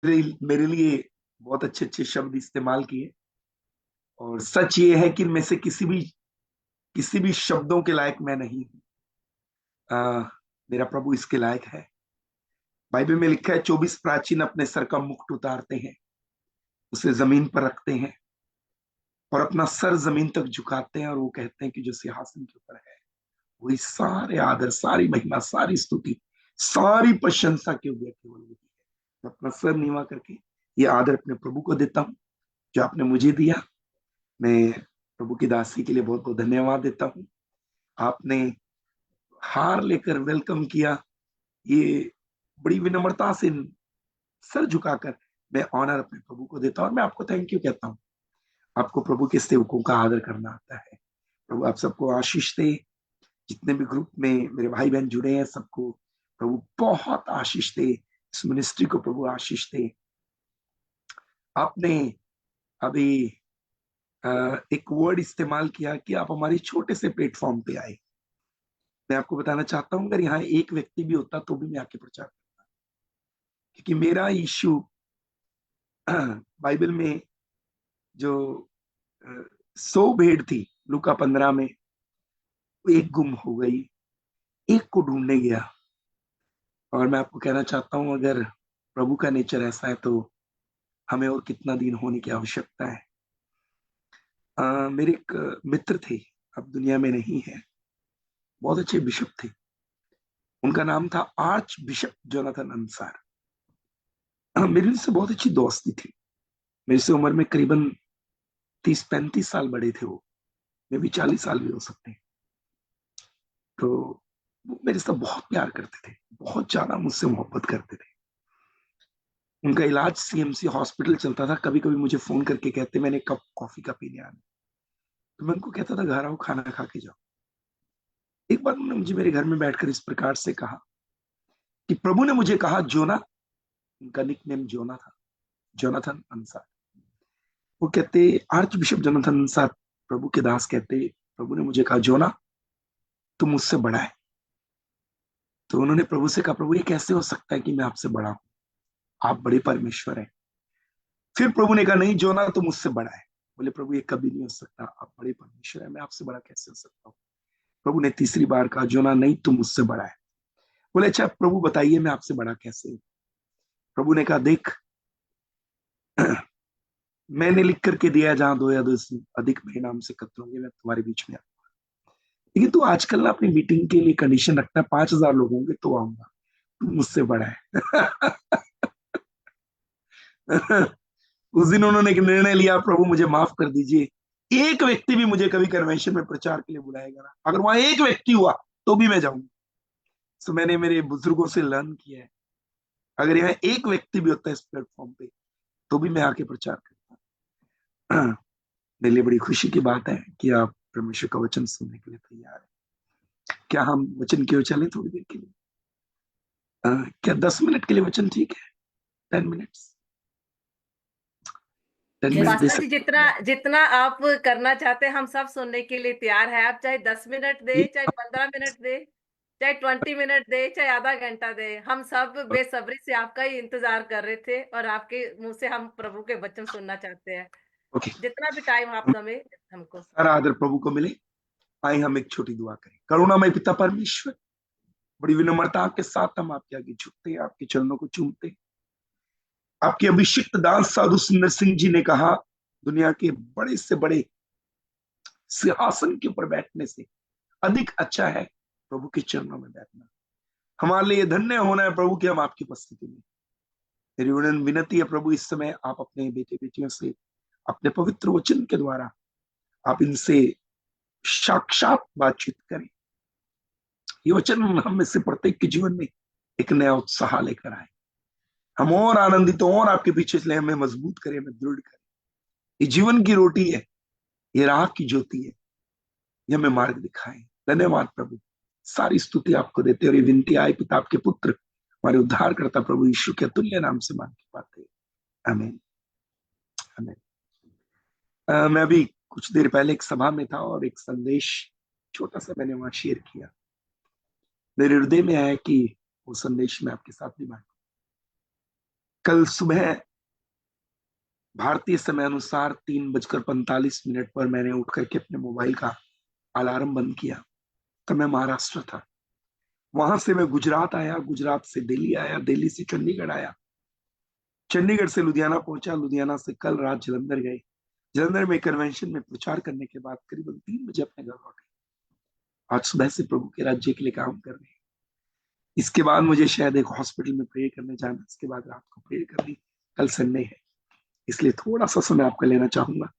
मेरे लिए बहुत अच्छे अच्छे शब्द इस्तेमाल किए। और सच ये है कि इनमें से किसी भी शब्दों के लायक मैं नहीं हूं। मेरा प्रभु इसके लायक है। बाइबल में लिखा है 24 प्राचीन अपने सर का मुकुट उतारते हैं, उसे जमीन पर रखते हैं और अपना सर जमीन तक झुकाते हैं, और वो कहते हैं कि जो सिंहासन के ऊपर है वही सारे आदर, सारी महिमा, सारी स्तुति, सारी प्रशंसा के योग्य केवल वही है। मैं अपना सर नीवा करके ये आदर अपने प्रभु को देता हूँ जो आपने मुझे दिया। मैं प्रभु की दासी के लिए बहुत बहुत धन्यवाद देता हूँ। आपने हार लेकर वेलकम किया, ये बड़ी विनम्रता से सर झुकाकर मैं ऑनर अपने प्रभु को देता हूँ, और मैं आपको थैंक यू कहता हूँ। आपको प्रभु के सेवकों का आदर करना आता है। प्रभु आप सबको आशीष दे। जितने भी ग्रुप में मेरे भाई बहन जुड़े हैं सबको प्रभु बहुत आशीष दे। इस मिनिस्ट्री को प्रभु आशीष दे। आपने अभी एक वर्ड इस्तेमाल किया कि आप हमारे छोटे से प्लेटफॉर्म पे आए। मैं आपको बताना चाहता हूँ अगर यहाँ एक व्यक्ति भी होता तो भी मैं आके प्रचार करता, क्योंकि मेरा इश्यू बाइबल में जो 100 भेड़ थी लूका 15 में, एक गुम हो गई, एक को ढूंढने गया। और मैं आपको कहना चाहता हूं अगर प्रभु का नेचर ऐसा है तो हमें और कितना दिन होने की आवश्यकता है। मेरे एक मित्र थे, अब दुनिया में नहीं है, बहुत अच्छे बिशप थे। उनका नाम था आर्च बिशप जोनाथन अंसार। मेरी उनसे बहुत अच्छी दोस्ती थी। मेरे से उम्र में करीबन 30-35 साल बड़े थे वो। मे भी 40 साल भी हो सकते हैं। तो वो मेरे से बहुत प्यार करते थे, बहुत ज्यादा मुझसे मोहब्बत करते थे। उनका इलाज सीएमसी हॉस्पिटल चलता था। कभी कभी मुझे फोन करके कहते मैंने कप कॉफी का पीने आना। तो मैं उनको कहता था घर आओ, खाना खा के जाओ। एक बार उन्होंने मुझे मेरे घर में बैठकर इस प्रकार से कहा कि प्रभु ने मुझे कहा जोना, उनका निक नेम जोना था, जोनाथन अंसार। वो कहते आर्च बिशप जोनाथन अंसार, प्रभु के दास कहते प्रभु ने मुझे कहा जोना तुम मुझसे बड़ा है। तो उन्होंने प्रभु से कहा प्रभु ये कैसे हो सकता है कि मैं आपसे बड़ा हूं, आप बड़े परमेश्वर हैं। फिर प्रभु ने कहा नहीं जोना तुम मुझसे बड़ा है। बोले प्रभु ये कभी नहीं हो सकता, आप बड़े परमेश्वर है, मैं आपसे बड़ा कैसे हो सकता हूँ। प्रभु ने तीसरी बार कहा जोना नहीं तुम मुझसे बड़ा है। बोले अच्छा प्रभु बताइए मैं आपसे बड़ा कैसे हूं। प्रभु ने कहा देख मैंने लिख करके दिया जहां दो या दो से अधिक मेरे नाम से एकत्र होंगे मैं तुम्हारे बीच में आऊंगा। लेकिन तू आजकल ना अपनी मीटिंग के लिए कंडीशन रखता है 5,000 लोग होंगे तो आऊंगा, तू मुझसे बड़ा है। उस दिन उन्होंने एक निर्णय लिया प्रभु मुझे माफ कर दीजिए, एक व्यक्ति भी मुझे कभी कन्वेंशन में प्रचार के लिए बुलाएगा ना, अगर वहां एक व्यक्ति हुआ तो भी मैं जाऊंगा। तो मैंने मेरे बुजुर्गों से लर्न किया है अगर यहाँ एक व्यक्ति भी होता है इस प्लेटफॉर्म पे तो भी मैं आके प्रचार करता। मेरे लिए बड़ी खुशी की बात है कि आप परमेश्वर का वचन सुनने के लिए तैयार हैं। क्या हम वचन की ओर चलें थोड़ी देर के लिए? क्या 10 मिनट के लिए वचन ठीक है? 10 मिनट्स, 10 मिनट दे पास्टर जी, सकते जितना जितना आप करना चाहते हैं हम सब सुनने के लिए तैयार है। आप चाहे 10 मिनट दे, हैं? चाहे 15 मिनट दे, चाहे 20 मिनट दे, चाहे आधा घंटा दे, हम सब बेसब्री से आपका ही इंतजार कर रहे थे और आपके मुंह से हम प्रभु के वचन सुनना चाहते हैं। ओके, जितना भी टाइम आप दमे हमको। सारा आदर प्रभु को मिले। आए हम एक छोटी दुआ करें। करुणामय पिता परमेश्वर, बड़ी विनम्रता के साथ हम आपके आगे झुकते हैं, आपके चरणों को चूमते हैं। आपके अभिषिक्त दास साधु सुंदर सिंह जी ने कहा दुनिया के बड़े से बड़े सिंहासन के ऊपर बैठने से अधिक अच्छा है प्रभु के चरणों में बैठना। हमारे लिए धन्य होना है प्रभु कि हम आपकी उपस्थिति में। मेरी विनती है प्रभु इस समय आप अपने बेटे बेटियों से अपने पवित्र वचन के द्वारा आप इनसे साक्षात बातचीत करें। ये वचन हम में से प्रत्येक के जीवन में एक नया उत्साह लेकर आए। हम और आनंदित और आपके पीछे इसलिए हमें मजबूत करें, हमें दृढ़ करें। ये जीवन की रोटी है, ये राह की ज्योति है, ये हमें मार्ग दिखाए। धन्यवाद प्रभु, सारी स्तुति आपको देते और ये विनती आए पिता आपके पुत्र हमारे उद्धार करता प्रभु यीशु के तुल्य नाम से मांग की पाते। आमीन, आमीन। मैं अभी कुछ देर पहले एक सभा में था और एक संदेश छोटा सा मैंने वहां शेयर किया। मेरे हृदय में आया कि वो संदेश मैं आपके साथ भी बांटूं। कल सुबह भारतीय समय अनुसार 3:45 पर मैंने उठ करके अपने मोबाइल का अलार्म बंद किया। तब मैं महाराष्ट्र था। वहां से मैं गुजरात आया, गुजरात से दिल्ली आया, दिल्ली से चंडीगढ़ आया, चंडीगढ़ से लुधियाना पहुंचा, लुधियाना से कल रात जलंधर गए। जलंधर में कन्वेंशन में प्रचार करने के बाद करीबन 3 बजे अपने घर लौटे। आज सुबह से प्रभु के राज्य के लिए काम कर रहे हैं। इसके बाद मुझे शायद एक हॉस्पिटल में प्रे करने जाना, इसके बाद रात को प्रे करनी। कल संडे है, इसलिए थोड़ा सा समय आपका लेना चाहूंगा।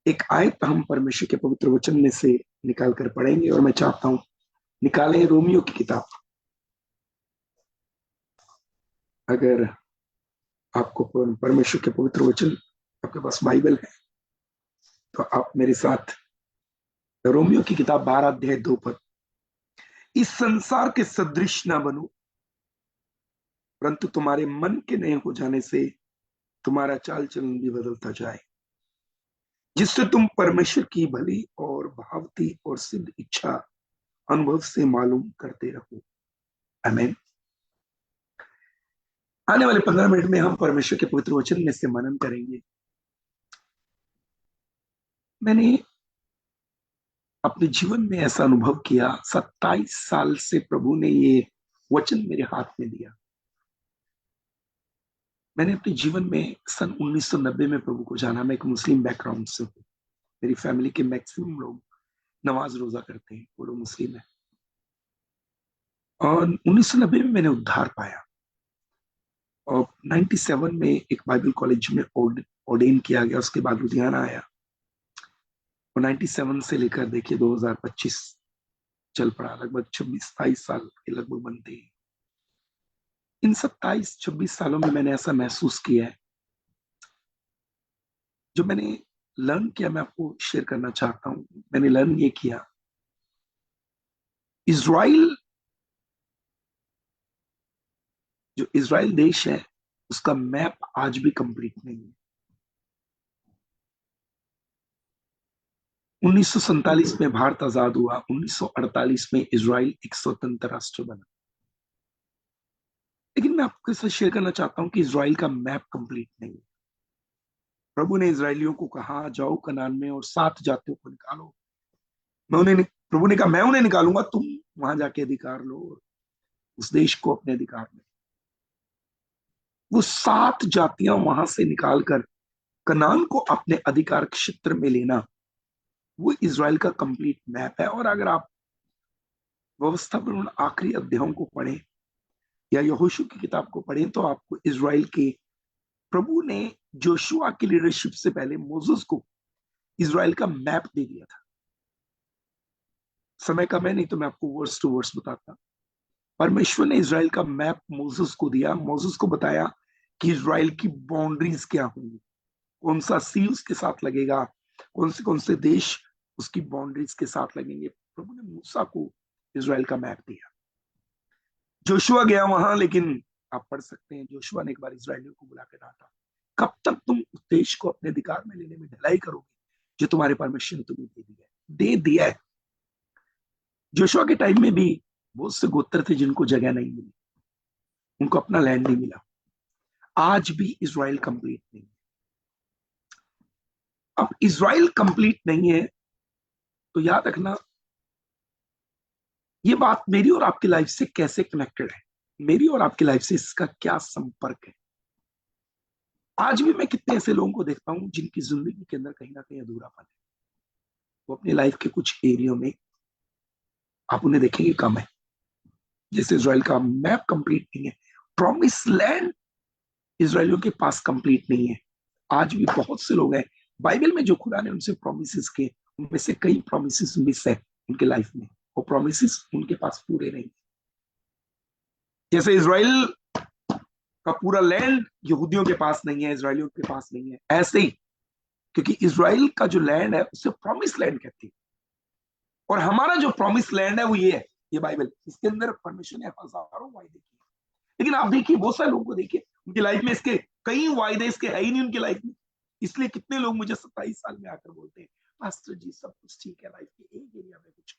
एक आयत हम परमेश्वर के पवित्र वचन में से निकाल कर पढ़ेंगे, और मैं चाहता हूं निकालें रोमियो की किताब। अगर आपको परमेश्वर के पवित्र वचन, आपके पास बाइबल है, तो आप मेरे साथ रोमियो की किताब 12 अध्याय 2 पद। इस संसार के सदृश ना बनो, परंतु तुम्हारे मन के नए हो जाने से तुम्हारा चाल चलन भी बदलता जाए, जिससे तुम परमेश्वर की भली और भावती और सिद्ध इच्छा अनुभव से मालूम करते रहो। आमीन। आने वाले 15 मिनट में हम परमेश्वर के पवित्र वचन में से मनन करेंगे। मैंने अपने जीवन में ऐसा अनुभव किया, 27 साल से प्रभु ने ये वचन मेरे हाथ में दिया। मैंने अपने जीवन में सन 1990 में प्रभु को जाना। मैं एक मुस्लिम बैकग्राउंड से हूँ। मेरी फैमिली के मैक्सिमम लोग नमाज रोजा करते हैं, वो लोग मुस्लिम है। और 1990 में मैंने उद्धार पाया, और 97 में एक बाइबल कॉलेज में ऑर्डेन किया गया। उसके बाद लुधियाना आया, और 97 से लेकर देखिए 2025 चल पड़ा। लगभग 26-27 साल के लगभग बनते हैं। इन 27-26 सालों में मैंने ऐसा महसूस किया है, जो मैंने लर्न किया मैं आपको शेयर करना चाहता हूं। मैंने लर्न ये किया, इज़राइल, जो इज़राइल देश है, उसका मैप आज भी कंप्लीट नहीं है। 1947 में भारत आजाद हुआ, 1948 में इज़राइल एक स्वतंत्र राष्ट्र बना। लेकिन मैं आपके साथ शेयर करना चाहता हूं कि इज़राइल का मैप कंप्लीट नहीं है। प्रभु ने इज़राइलियों को कहा, जाओ कनान में और 7 जातियों को निकालो। प्रभु ने कहा, मैं उन्हें निकालूंगा, तुम वहां जाके अधिकार लो, उस देश को अपने अधिकार में। वो 7 जातियां वहां से निकालकर कनान को अपने अधिकार क्षेत्र में लेना, वो इज़राइल का कंप्लीट मैप है। और अगर आप व्यवस्था पर उन आखिरी अध्यायों को पढ़ें या यहोशू की किताब को पढ़ें, तो आपको इज़राइल के, प्रभु ने जोशुआ की लीडरशिप से पहले मोसेस को इज़राइल का मैप दे दिया था। समय का मैं नहीं तो मैं आपको वर्स टू वर्स बताता। परमेश्वर ने इज़राइल का मैप मोसेस को दिया। मोसेस को बताया कि इज़राइल की बाउंड्रीज क्या होंगी, कौन सा सी उसके साथ लगेगा, कौन से देश उसकी बाउंड्रीज के साथ लगेंगे। प्रभु ने मूसा को इज़राइल का मैप दिया। जोशुआ गया वहां, लेकिन आप पढ़ सकते हैं, जोशुआ ने एक बार इज़राइलियों को बुला के डांटा, कब तक तुम उस देश को अपने अधिकार में लेने में ढिलाई करोगे जो तुम्हारे परमेश्वर ने तुम्हें दे दिया है। जोशुआ के टाइम में भी बहुत से गोत्र थे जिनको जगह नहीं मिली, उनको अपना लैंड नहीं मिला। आज भी इज़राइल कंप्लीट नहीं है। अब इज़राइल कंप्लीट नहीं है, तो याद रखना, ये बात मेरी और आपकी लाइफ से कैसे कनेक्टेड है, मेरी और आपकी लाइफ से इसका क्या संपर्क है। आज भी मैं कितने ऐसे लोगों को देखता हूं जिनकी जिंदगी के अंदर कहीं ना कहीं अधूरापन है। वो अपनी लाइफ के कुछ एरियो में आप उन्हें देखेंगे कम है। जैसे इज़राइल का मैप कंप्लीट नहीं है, प्रॉमिस लैंड इज़राइलियों के पास कंप्लीट नहीं है। आज भी बहुत से लोग हैं, बाइबल में जो खुदा ने उनसे प्रोमिस किए, उनमें से कई प्रोमिस मिस है उनके लाइफ में। वो प्रोमिस उनके पास पूरे नहीं। जैसे इज़राइल का पूरा लैंड यहूदियों के पास नहीं है, इज़राइलियों के पास नहीं है, ऐसे ही, क्योंकि इज़राइल का जो लैंड है उसे प्रॉमिस लैंड कहती है। और हमारा जो प्रॉमिस लैंड है वो ये है, ये बाइबल, इसके अंदर परमेश्वर ने हजारों वायदे किए। लेकिन आप देखिए, बहुत सारे लोगों को देखिए, उनकी लाइफ में इसके कई वायदे इसके है ही नहीं उनकी लाइफ में। इसलिए कितने लोग मुझे 27 साल में आकर बोलते हैं, पास्टर जी सब कुछ ठीक है, लाइफ के एक एरिया में कुछ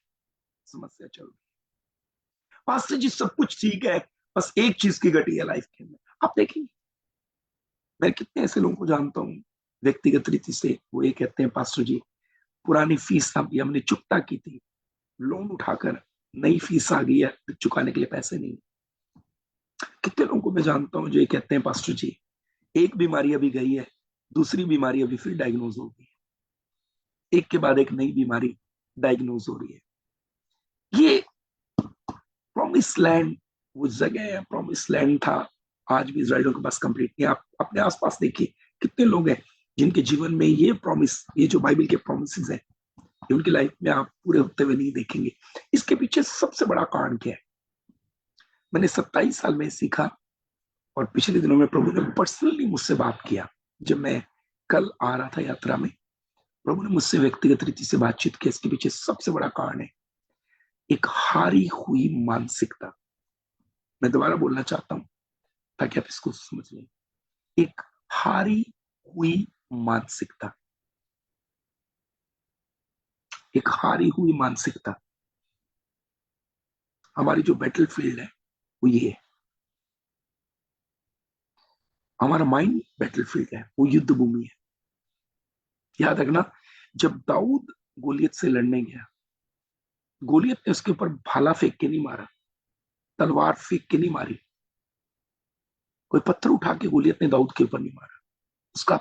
समस्या चल रही है। पास्टर जी सब कुछ ठीक है, बस एक चीज की घटी है लाइफ के अंदर। आप देखेंगे, मैं कितने ऐसे लोगों को जानता हूँ व्यक्तिगत रीति से, वो ये कहते हैं पास्टर जी पुरानी फीस हमने चुकता की थी, लोन उठाकर नई फीस आ गई है, चुकाने के लिए पैसे नहीं। कितने लोगों को मैं जानता हूँ जो ये कहते हैं पास्टर जी एक बीमारी अभी गई है, दूसरी बीमारी अभी फिर डायग्नोज हो गई है, एक के बाद एक नई बीमारी डायग्नोज हो रही है। ये प्रॉमिस लैंड, वो जगह है, प्रॉमिस लैंड था, आज भी इजराइलियों के पास कंप्लीट नहीं। आप अपने आसपास देखिए कितने लोग हैं जिनके जीवन में ये प्रॉमिस, ये जो बाइबल के प्रॉमिसेस हैं, ये उनकी लाइफ में आप पूरे होते हुए नहीं देखेंगे। इसके पीछे सबसे बड़ा कारण क्या है? मैंने 27 साल में सीखा, और पिछले दिनों में प्रभु ने पर्सनली मुझसे बात किया। जब मैं कल आ रहा था यात्रा में, प्रभु ने मुझसे व्यक्तिगत रीति से बातचीत की। इसके पीछे सबसे बड़ा कारण है एक हारी हुई मानसिकता। मैं दोबारा बोलना चाहता हूं ताकि आप इसको समझ लें। एक हारी हुई मानसिकता, एक हारी हुई मानसिकता। हमारी जो बैटल फील्ड है वो ये है, हमारा माइंड बैटल फील्ड है, वो युद्ध भूमि है। याद रखना, जब दाऊद गोलियत से लड़ने गया, गोलियत ने उसके ऊपर भाला फेंक के नहीं मारा, तलवार फेंक के नहीं मारी, कोई पत्थर उठा के गोलियत ने दाऊद के ऊपर नहीं मारा। उसका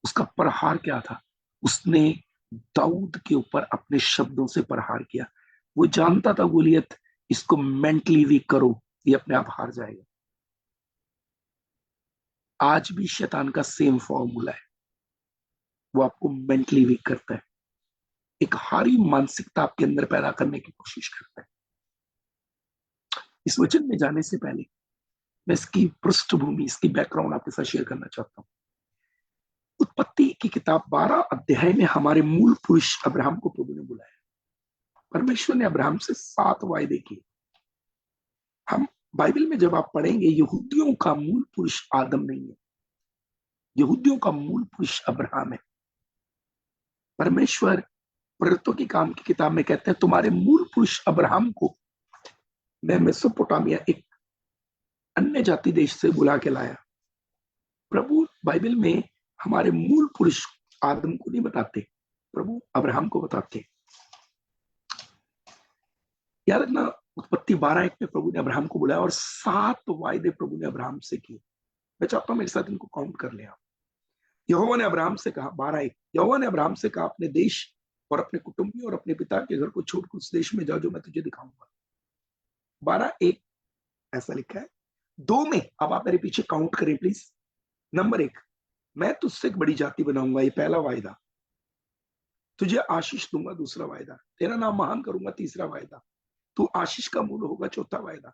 उसका प्रहार क्या था? उसने दाऊद के ऊपर अपने शब्दों से प्रहार किया। वो जानता था गोलियत इसको मेंटली वीक करो, ये अपने आप हार जाएगा। आज भी शैतान का सेम फॉर्मूला है, वो आपको मेंटली वीक करता है, एक हारी मानसिकता आपके अंदर पैदा करने की कोशिश करता है। इस वचन में जाने से पहले मैं इसकी पृष्ठभूमि, इसकी बैकग्राउंड आपके साथ शेयर करना चाहता हूँ। उत्पत्ति की किताब 12 अध्याय में हमारे मूल पुरुष अब्राहम को प्रभु ने बुलाया। परमेश्वर ने अब्राहम से 7 वायदे किए। हम बाइबल में जब आप पढ़ेंगे, यहूदियों का मूल पुरुष आदम नहीं है, यहूदियों का मूल पुरुष अब्राहम है। परमेश्वर प्रेरितों की काम की किताब में कहते हैं तुम्हारे मूल पुरुष अब्राहम को मैं मेसोपोटामिया, एक अन्य जाति देश से बुला के लाया। प्रभु बाइबल में हमारे मूल पुरुष आदम को नहीं बताते, प्रभु अब्राहम को बताते। याद रखना, उत्पत्ति 12:1 में प्रभु ने अब्राहम को बुलाया और 7 वायदे प्रभु ने अब्राहम से किए। मैं चाहता हूं मेरे साथ इनको काउंट कर ले आप। यहोवा ने अब्राहम से कहा, 12:1, यहोवा ने अब्राहम से कहा अपने देश और अपने कुटुंबियों और अपने पिता के घर को छोड़कर उस देश में जाओ जो मैं तुझे दिखाऊंगा। 12:1 ऐसा लिखा है। 2 में अब आप मेरे पीछे काउंट करें प्लीज। नंबर 1, मैं तुझसे एक बड़ी जाति बनाऊंगा, ये पहला वायदा। तुझे आशीष दूंगा, दूसरा वायदा। तेरा नाम महान करूंगा, तीसरा वायदा। तू आशीष का मूल होगा, चौथा वायदा।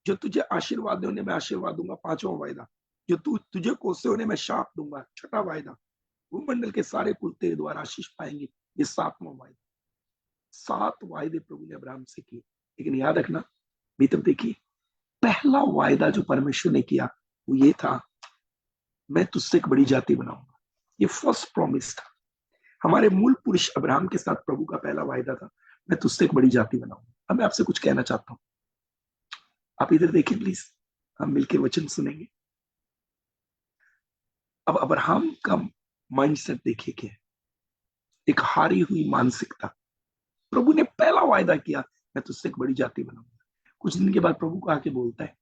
जो तुझे आशीर्वाद देने मैं आशीर्वाद दूंगा, पांचवा वायदा। जो तुझे कोसे होने में शाप दूंगा, छठा वायदा। भूमंडल के सारे कुल तेरे द्वारा आशीष पाएंगे, ये 7वां वायदा। 7 वायदे प्रभु ने अब्राहम से किए। लेकिन याद रखना, भीतर देखिए, पहला वायदा जो परमेश्वर ने किया वो ये था, मैं तुझसे एक बड़ी जाति बनाऊंगा। ये फर्स्ट प्रॉमिस था। हमारे मूल पुरुष अब्राहम के साथ प्रभु का पहला वायदा था, मैं तुझसे एक बड़ी जाति बनाऊंगा। अब मैं आपसे कुछ कहना चाहता हूं, आप इधर देखिए प्लीज, हम मिलकर वचन सुनेंगे। अब अब्राहम का माइंडसेट देखिए क्या है, एक हारी हुई मानसिकता। प्रभु ने पहला वायदा किया, मैं तुझसे एक बड़ी जाति बनाऊंगा। कुछ दिन के बाद प्रभु को आके बोलता है,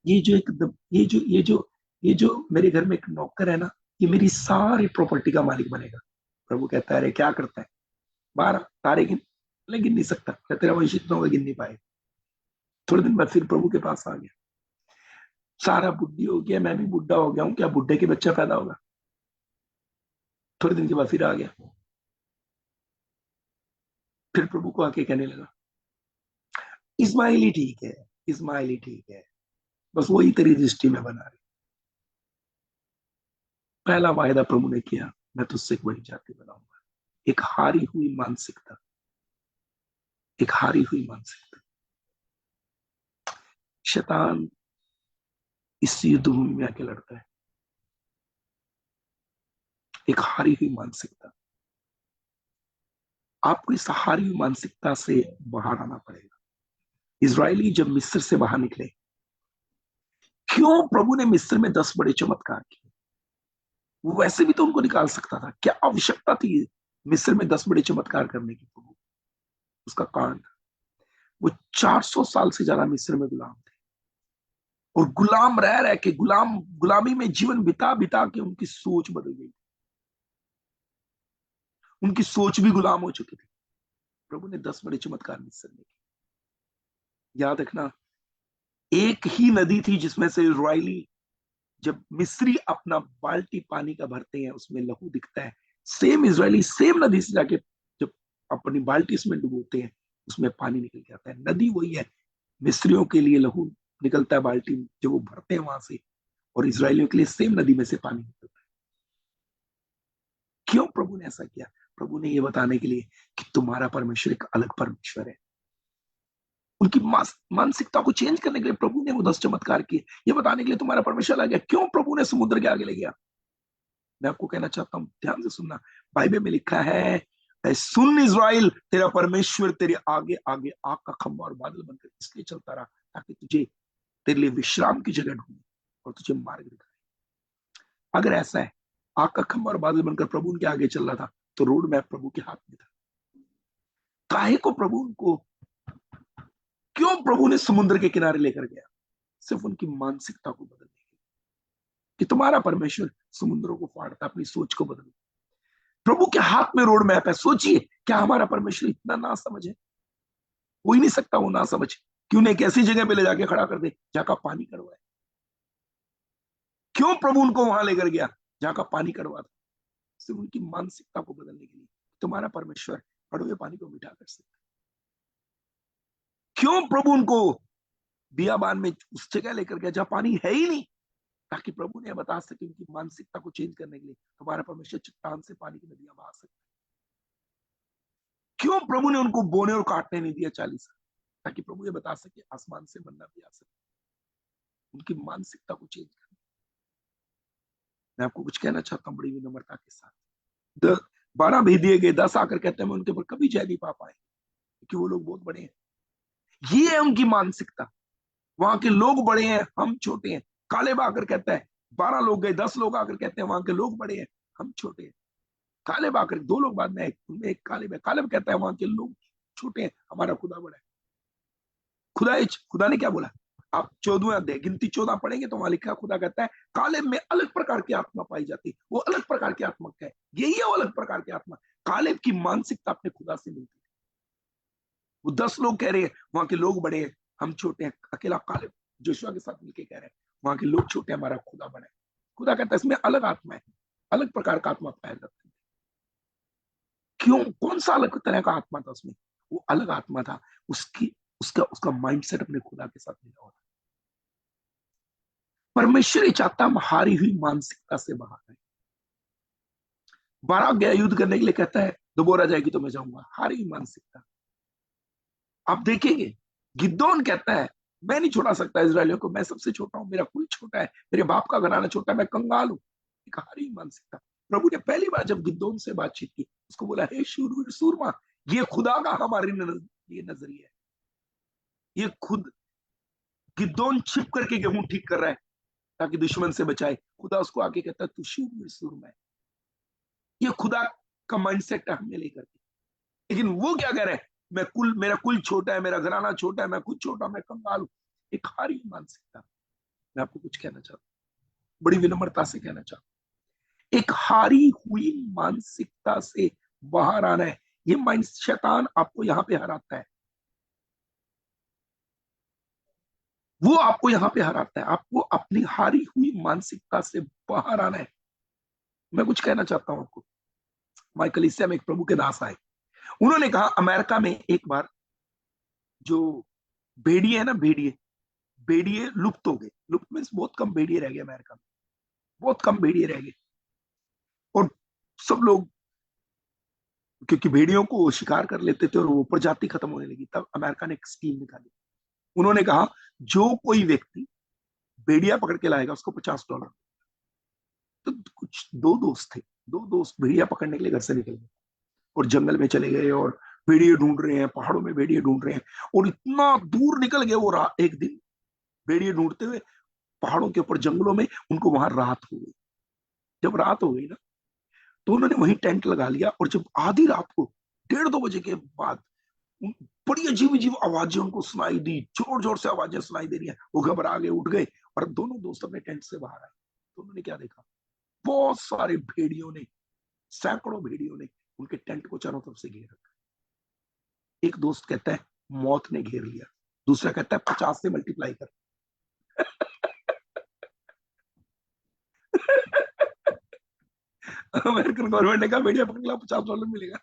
ये जो एक ये जो मेरे घर में एक नौकर है ना, ये मेरी सारी प्रॉपर्टी का मालिक बनेगा। प्रभु कहता है, अरे क्या करता है? 12 तारे गिन, लेकिन गिन नहीं सकता, तेरा वंश इतना होगा गिन नहीं पाए। थोड़े दिन बाद फिर प्रभु के पास आ गया, सारा बुद्धि हो गया, मैं भी बुढ़ा हो गया हूँ, क्या बुढ़े के बच्चा पैदा होगा? थोड़े दिन के बाद फिर आ गया, फिर प्रभु को आके कहने लगा, इस्माइल ही ठीक है, इस्माइल ही ठीक है, बस वही तेरी दृष्टि में बना रही। पहला वायदा प्रभु ने किया, मैं तुझसे एक बड़ी जाति बनाऊंगा। एक हारी हुई मानसिकता, एक हारी हुई मानसिकता। शैतान इस युद्ध भूमि में आके लड़ता है, एक हारी हुई मानसिकता। आपको इस हारी हुई मानसिकता से बाहर आना पड़ेगा। इजरायली जब मिस्र से बाहर निकले, क्यों प्रभु ने मिस्र में 10 बड़े चमत्कार किए? वो वैसे भी तो उनको निकाल सकता था, क्या आवश्यकता थी मिस्र में 10 बड़े चमत्कार करने की प्रभु? उसका कारण था, वो 400 साल से ज्यादा मिस्र में गुलाम थे, और गुलाम रह रह के, गुलामी में जीवन बिता बिता के उनकी सोच बदल गई, उनकी सोच भी गुलाम हो चुकी थी। प्रभु ने 10 बड़े चमत्कार मिस्र में किए। याद रखना, एक ही नदी थी जिसमें से इजरायली, जब मिस्री अपना बाल्टी पानी का भरते हैं उसमें लहू दिखता है, सेम इजरायली सेम नदी से जाके जब अपनी बाल्टी इसमें डुबोते हैं उसमें पानी निकल के आता है। नदी वही है, मिस्रियों के लिए लहू निकलता है बाल्टी जब वो भरते हैं वहां से, और इसराइलियों के लिए सेम नदी में से पानी निकलता है। क्यों प्रभु ने ऐसा किया? प्रभु ने यह बताने के लिए कि तुम्हारा परमेश्वर एक अलग परमेश्वर है। उनकी मानसिकता को चेंज करने के लिए प्रभु ने वो 10 चमत्कार किए, ये बताने के लिए तुम्हारा परमेश्वर आ गया। क्यों प्रभु ने समुद्र के आगे ले गया? मैं आपको कहना चाहता हूं, ध्यान से सुनना। बाइबल में लिखा है, सुन इज़राइल, तेरा परमेश्वर तेरे आगे आगे आग का खंभा और बादल बनकर इसलिए चलता रहा ताकि तुझे, तेरे लिए विश्राम की जगह ढूंढे और तुझे मार्ग दिखाए। अगर ऐसा है, आग का खंभा और बादल बनकर प्रभु उनके आगे चल रहा था, तो रोड मैप प्रभु के हाथ में था। काहे को प्रभु उनको, क्यों प्रभु ने समुद्र के किनारे लेकर गया? सिर्फ उनकी मानसिकता को बदलने के लिए, कि तुम्हारा परमेश्वर समुद्रों को फाड़ता, अपनी सोच को बदल। प्रभु के हाथ में रोड मैप है। सोचिए, क्या हमारा परमेश्वर इतना ना समझ है? हो ही नहीं सकता वो ना समझ। क्यों नहीं, कैसी जगह पे ले जाके खड़ा कर दे जहां का पानी कड़वा है? क्यों प्रभु उनको वहां लेकर गया जहां का पानी कड़वा था? सिर्फ उनकी मानसिकता को बदलने के लिए, तुम्हारा परमेश्वर कड़वे पानी को मीठा कर सकता है। क्यों प्रभु उनको बियाबान में उस जगह लेकर गया जहां पानी है ही नहीं, ताकि प्रभु ने बता सके उनकी मानसिकता को चेंज करने के लिए तुम्हारा परमेश्वर चट्टान से पानी की नदियां बहा सकता है। क्यों प्रभु ने उनको बोने और काटने नहीं दिया 40 साल, ताकि प्रभु ये बता सके आसमान से मन्ना भी आ सके। उनकी मानसिकता को चेंज करना। मैं आपको कुछ कहना चाहता हूँ बड़ी विनम्रता के साथ। 12 भेज दिए गए, 10 आकर कहते हैं मैं उनके ऊपर कभी जय नहीं पा पाए क्योंकि वो लोग बहुत बड़े हैं। ये है उनकी मानसिकता। वहां के लोग बड़े हैं, हम छोटे हैं। कालेब आकर कहता है, 12 लोग गए, 10 लोग आकर कहते हैं वहां के लोग बड़े हैं, हम छोटे हैं। कालेब आकर, 2 लोग बाद में, उनमें एक कालेब है, कालेब कहता है वहां के लोग छोटे हैं, हमारा खुदा बड़ा है। खुदा ने क्या बोला? आप 14वां अध्याय गिनती 14 पढ़ेंगे तो वहां लिखा, खुदा कहता है कालेब में अलग प्रकार की आत्मा पाई जाती है। वो अलग प्रकार की आत्मा क्या है? यही है वो अलग प्रकार की आत्मा। कालेब की मानसिकता अपने खुदा से मिलती है। वो 10 लोग कह रहे हैं वहां के लोग बड़े हैं, हम छोटे हैं। अकेला कालेब जोशुआ के साथ मिलकर कह रहे हैं वहां के लोग छोटे हैं, हमारा खुदा बड़ा है। खुदा कहता है इसमें अलग आत्मा है, अलग प्रकार का आत्मा पाया जाता है। क्यों? कौन सा अलग तरह का आत्मा था उसमें? वो अलग आत्मा था, उसकी उसका उसका माइंडसेट अपने खुदा के साथ मिला हुआ था। परमेश्वर ये चाहता हम हारी हुई मानसिकता से बाहर आए। बाराक गया युद्ध करने के लिए, कहता है दोबारा जाएगी तो मैं जाऊंगा। हारी हुई मानसिकता। आप देखेंगे, गिदोन कहता है मैं नहीं छोड़ा सकता इसराइलियों को, मैं सबसे छोटा हूं, मेरा कुल छोटा है, मेरे बाप का घराना छोटा है, मैं कंगाल हूं। एक हारी हुई मानसिकता। प्रभु ने पहली बार जब गिदोन से बातचीत की, उसको बोला हे शूरवीर सूरमा, ये खुदा का हमारे ये नजरिया है। ये खुद गिदोन छिप करके गेहूं ठीक कर रहा है ताकि दुश्मन से बचाए। खुदा उसको आके कहता है तू शूरवीर सूरमा है। ये खुदा का माइंडसेट है हमने लेकर के। लेकिन वो क्या कह रहे हैं, मेरा कुल छोटा है, मेरा घराना छोटा है, मैं खुद छोटा, मैं कंगाल हूं। एक हारी मानसिकता। मैं आपको कुछ कहना चाहता हूं, बड़ी विनम्रता से कहना चाहता हूं, एक हारी हुई मानसिकता से बाहर आना है। ये माइंड, शैतान आपको यहां पे हराता है, वो आपको यहां पे हराता है। आपको अपनी हारी हुई मानसिकता से बाहर आना है। मैं कुछ कहना चाहता हूं आपको। माइकल इससे में एक प्रभु के दास आए, उन्होंने कहा अमेरिका में एक बार जो भेड़िए है ना, भेड़िए भेड़िए लुप्त हो गए। लुप्त मीन्स बहुत कम भेड़िए रह गए अमेरिका में, बहुत कम भेड़िए रह गए। और सब लोग, क्योंकि भेड़ियों को शिकार कर लेते थे और वो प्रजाति खत्म होने लगी, तब अमेरिका ने एक स्कीम निकाली। उन्होंने कहा जो कोई व्यक्ति भेड़िया पकड़ के लाएगा उसको $50। तो कुछ दो दोस्त थे, दो दोस्त भेड़िया पकड़ने के लिए घर से निकल गए और जंगल में चले गए और भेड़िए ढूंढ रहे हैं, पहाड़ों में भेड़िए ढूंढ रहे हैं, और इतना दूर निकल गए वो एक दिन भेड़िए ढूंढते हुए पहाड़ों के ऊपर जंगलों में, उनको वहां रात हो गई। जब रात हो गई ना, तो उन्होंने वहीं टेंट लगा लिया, और जब आधी रात को 1:30-2 बजे के बाद बड़ी अजीब अजीब आवाजें उनको सुनाई दी, जोर जोर से आवाजें सुनाई दे रही है, वो घबरा गए, उठ गए, और दोनों दोस्त अपने टेंट से बाहर आए। तो उन्होंने क्या देखा, बहुत सारे भेड़ियों ने, सैकड़ों भेड़ियों ने उनके टेंट को चारों तरफ से घेर रखा। एक दोस्त कहता है मौत ने घेर लिया, दूसरा कहता है 50 से मल्टीप्लाई कर। अमेरिकन गवर्नमेंट ने कहा भेड़िया पकड़ ला, $50 मिलेगा।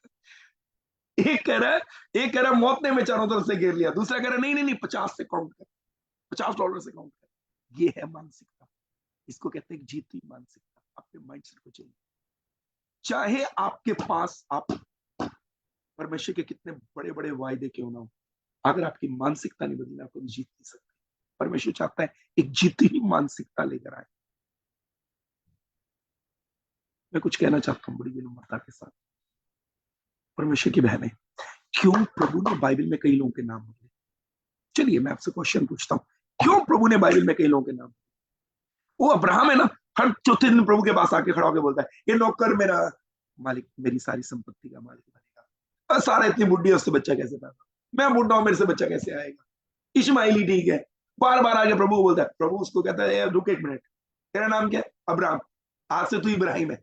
एक कह रहा है मौत ने मैं चारों तरफ से घेर लिया, दूसरा कह रहा है नहीं नहीं नहीं, 50 से काउंट कर, $50 से काउंट कर। ये है मानसिकता, इसको कहते हैं जीती मानसिकता। अपने माइंडसेट को चेंज, चाहे आपके पास आप परमेश्वर के कितने बड़े बड़े वायदे क्यों ना हो, अगर आपकी मानसिकता नहीं बदली, आप जीत नहीं सकते। परमेश्वर चाहता है एक जीती हुई मानसिकता लेकर आए। मैं कुछ कहना चाहता हूँ बड़ी विनम्रता के साथ, परमेश्वर की बहनें, क्यों प्रभु ने बाइबल में कई लोगों के नाम बदले? चलिए मैं आपसे क्वेश्चन पूछता हूँ, क्यों प्रभु ने बाइबल में कई लोगों के नाम? वो अब्राहम है ना, हर चौथे दिन प्रभु के पास आके खड़ा होकर बोलता है, ये नौकर मेरा मालिक मेरी सारी संपत्ति का मालिक बनेगा। और सारा इतनी बुढ़ी है, उससे बच्चा कैसे पैदा? मैं बुढ़ा हूं, मेरे से बच्चा कैसे आएगा? इश्माइली ठीक है। बार बार आगे प्रभु को बोलता है, प्रभु उसको कहता है रुक एक मिनट, तेरा नाम क्या है? अब्राहम, आज से तू इब्राहिम है।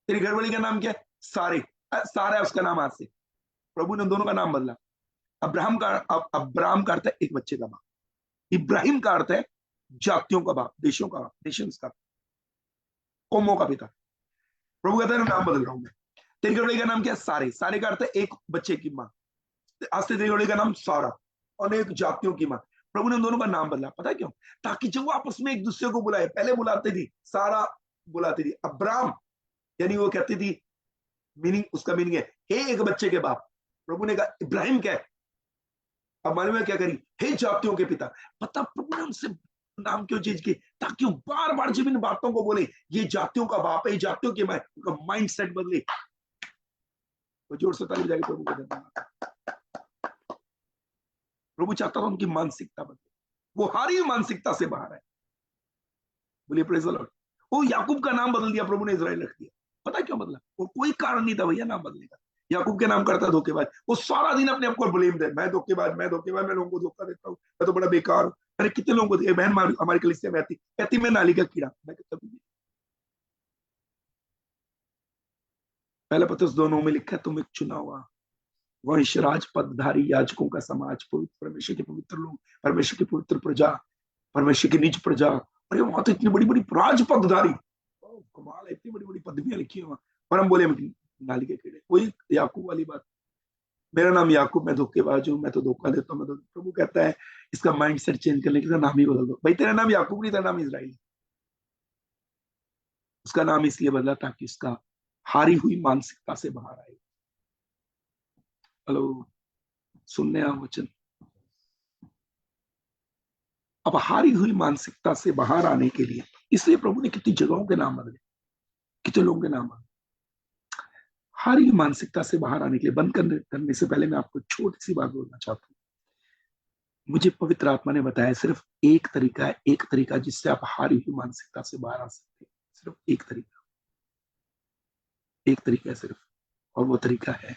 तेरी घरवाली का नाम क्या है? सारे, सारा है उसका नाम आज से। प्रभु ने दोनों का नाम बदला। अब्राहम का अर्थ है एक बच्चे का बाप, इब्राहिम का अर्थ है जातियों का बाप, देशों का बाप, नेशंस का, कौमों का पिता। प्रभु कहता है नाम बदल रहा हूं मैं। तेरी घरवाली का नाम क्या है? सारे, सारे का अर्थ है एक बच्चे की माँ। आज से तेरी घरवाली का नाम सारा, अनेक जातियों की माँ। प्रभु ने दोनों का नाम बदला, पता है क्यों? ताकि जब वो आपस में एक दूसरे को बुलाए, पहले बुलाते थी सारा, बुलाती थी अब्राम, यानी वो कहती थी, मीनिंग उसका मीनिंग है हे एक बच्चे के बाप। प्रभु ने कहा इब्राहिम क्या है? अब मालूम है क्या करी? हे जातियों के पिता। पता प्रभु ने उनसे नाम क्यों चेंज किए? ताकि वो बार बार जब इन बातों को बोले, ये जातियों का बाप है, ये जातियों की मां, उनका माइंड सेट बदले। वो जोर से ताली बजा के प्रभु को धन्यवाद। प्रभु चाहता था उनकी मानसिकता बदले, वो हारी मानसिकता से बाहर है। बोलिए प्रेज द लॉर्ड। वो याकूब का नाम बदल दिया प्रभु ने, इजराइल रख दिया। पता क्यों बदला? वो कोई कारण नहीं था भैया नाम बदलने का। याकूब के नाम करता धोखेबाज, वो सारा दिन अपने आप को ब्लेम दे, मैं धोखेबाज, मैं धोखेबाज, मैं लोगों को धोखा देता हूँ, मैं तो बड़ा बेकार हूँ। अरे कितने लोगों को, बहन हमारी कलीसिया में आती कहती मैं नाली का कीड़ा। मैं कभी नहीं। पहले पत्रस 2:9 में लिखा है, तुम एक चुना हुआ वंश, राज, पदधारी, याजकों का समाज, पवित्र परमेश्वर के पवित्र लोग, परमेश्वर की पवित्र प्रजा, परमेश्वर की निज प्रजा। अरे वहां तो इतनी बड़ी बड़ी राज पदधारी, कमाल है, इतनी बड़ी बड़ी पदवियां लिखी है वहां। और हम बोले नाली के कीड़े। वही याकूब वाली बात, मेरा नाम याकूब, मैं धोखेबाज हूँ, मैं तो धोखा देता हूँ, मैं तो। प्रभु कहता है इसका माइंड सेट चेंज करने के लिए नाम ही बदल दो। भाई तेरा नाम याकूब नहीं, तेरा नाम इजराइल। उसका नाम इसलिए बदला ताकि उसका हारी हुई मानसिकता से बाहर आए। हेलो, सुनने आ वचन। अब हारी हुई मानसिकता से बाहर आने के लिए इसलिए प्रभु ने कितनी जगहों के नाम बदले, कितने लोगों के नाम बदले। हारी मानसिकता से बाहर आने के लिए, बंद करने से पहले मैं आपको छोटी सी बात बोलना चाहता हूँ। मुझे पवित्र आत्मा ने बताया सिर्फ एक तरीका है, एक तरीका जिससे आप हारी हुई मानसिकता से बाहर आ सकते हैं। सिर्फ एक तरीका, एक तरीका है सिर्फ, और वो तरीका है,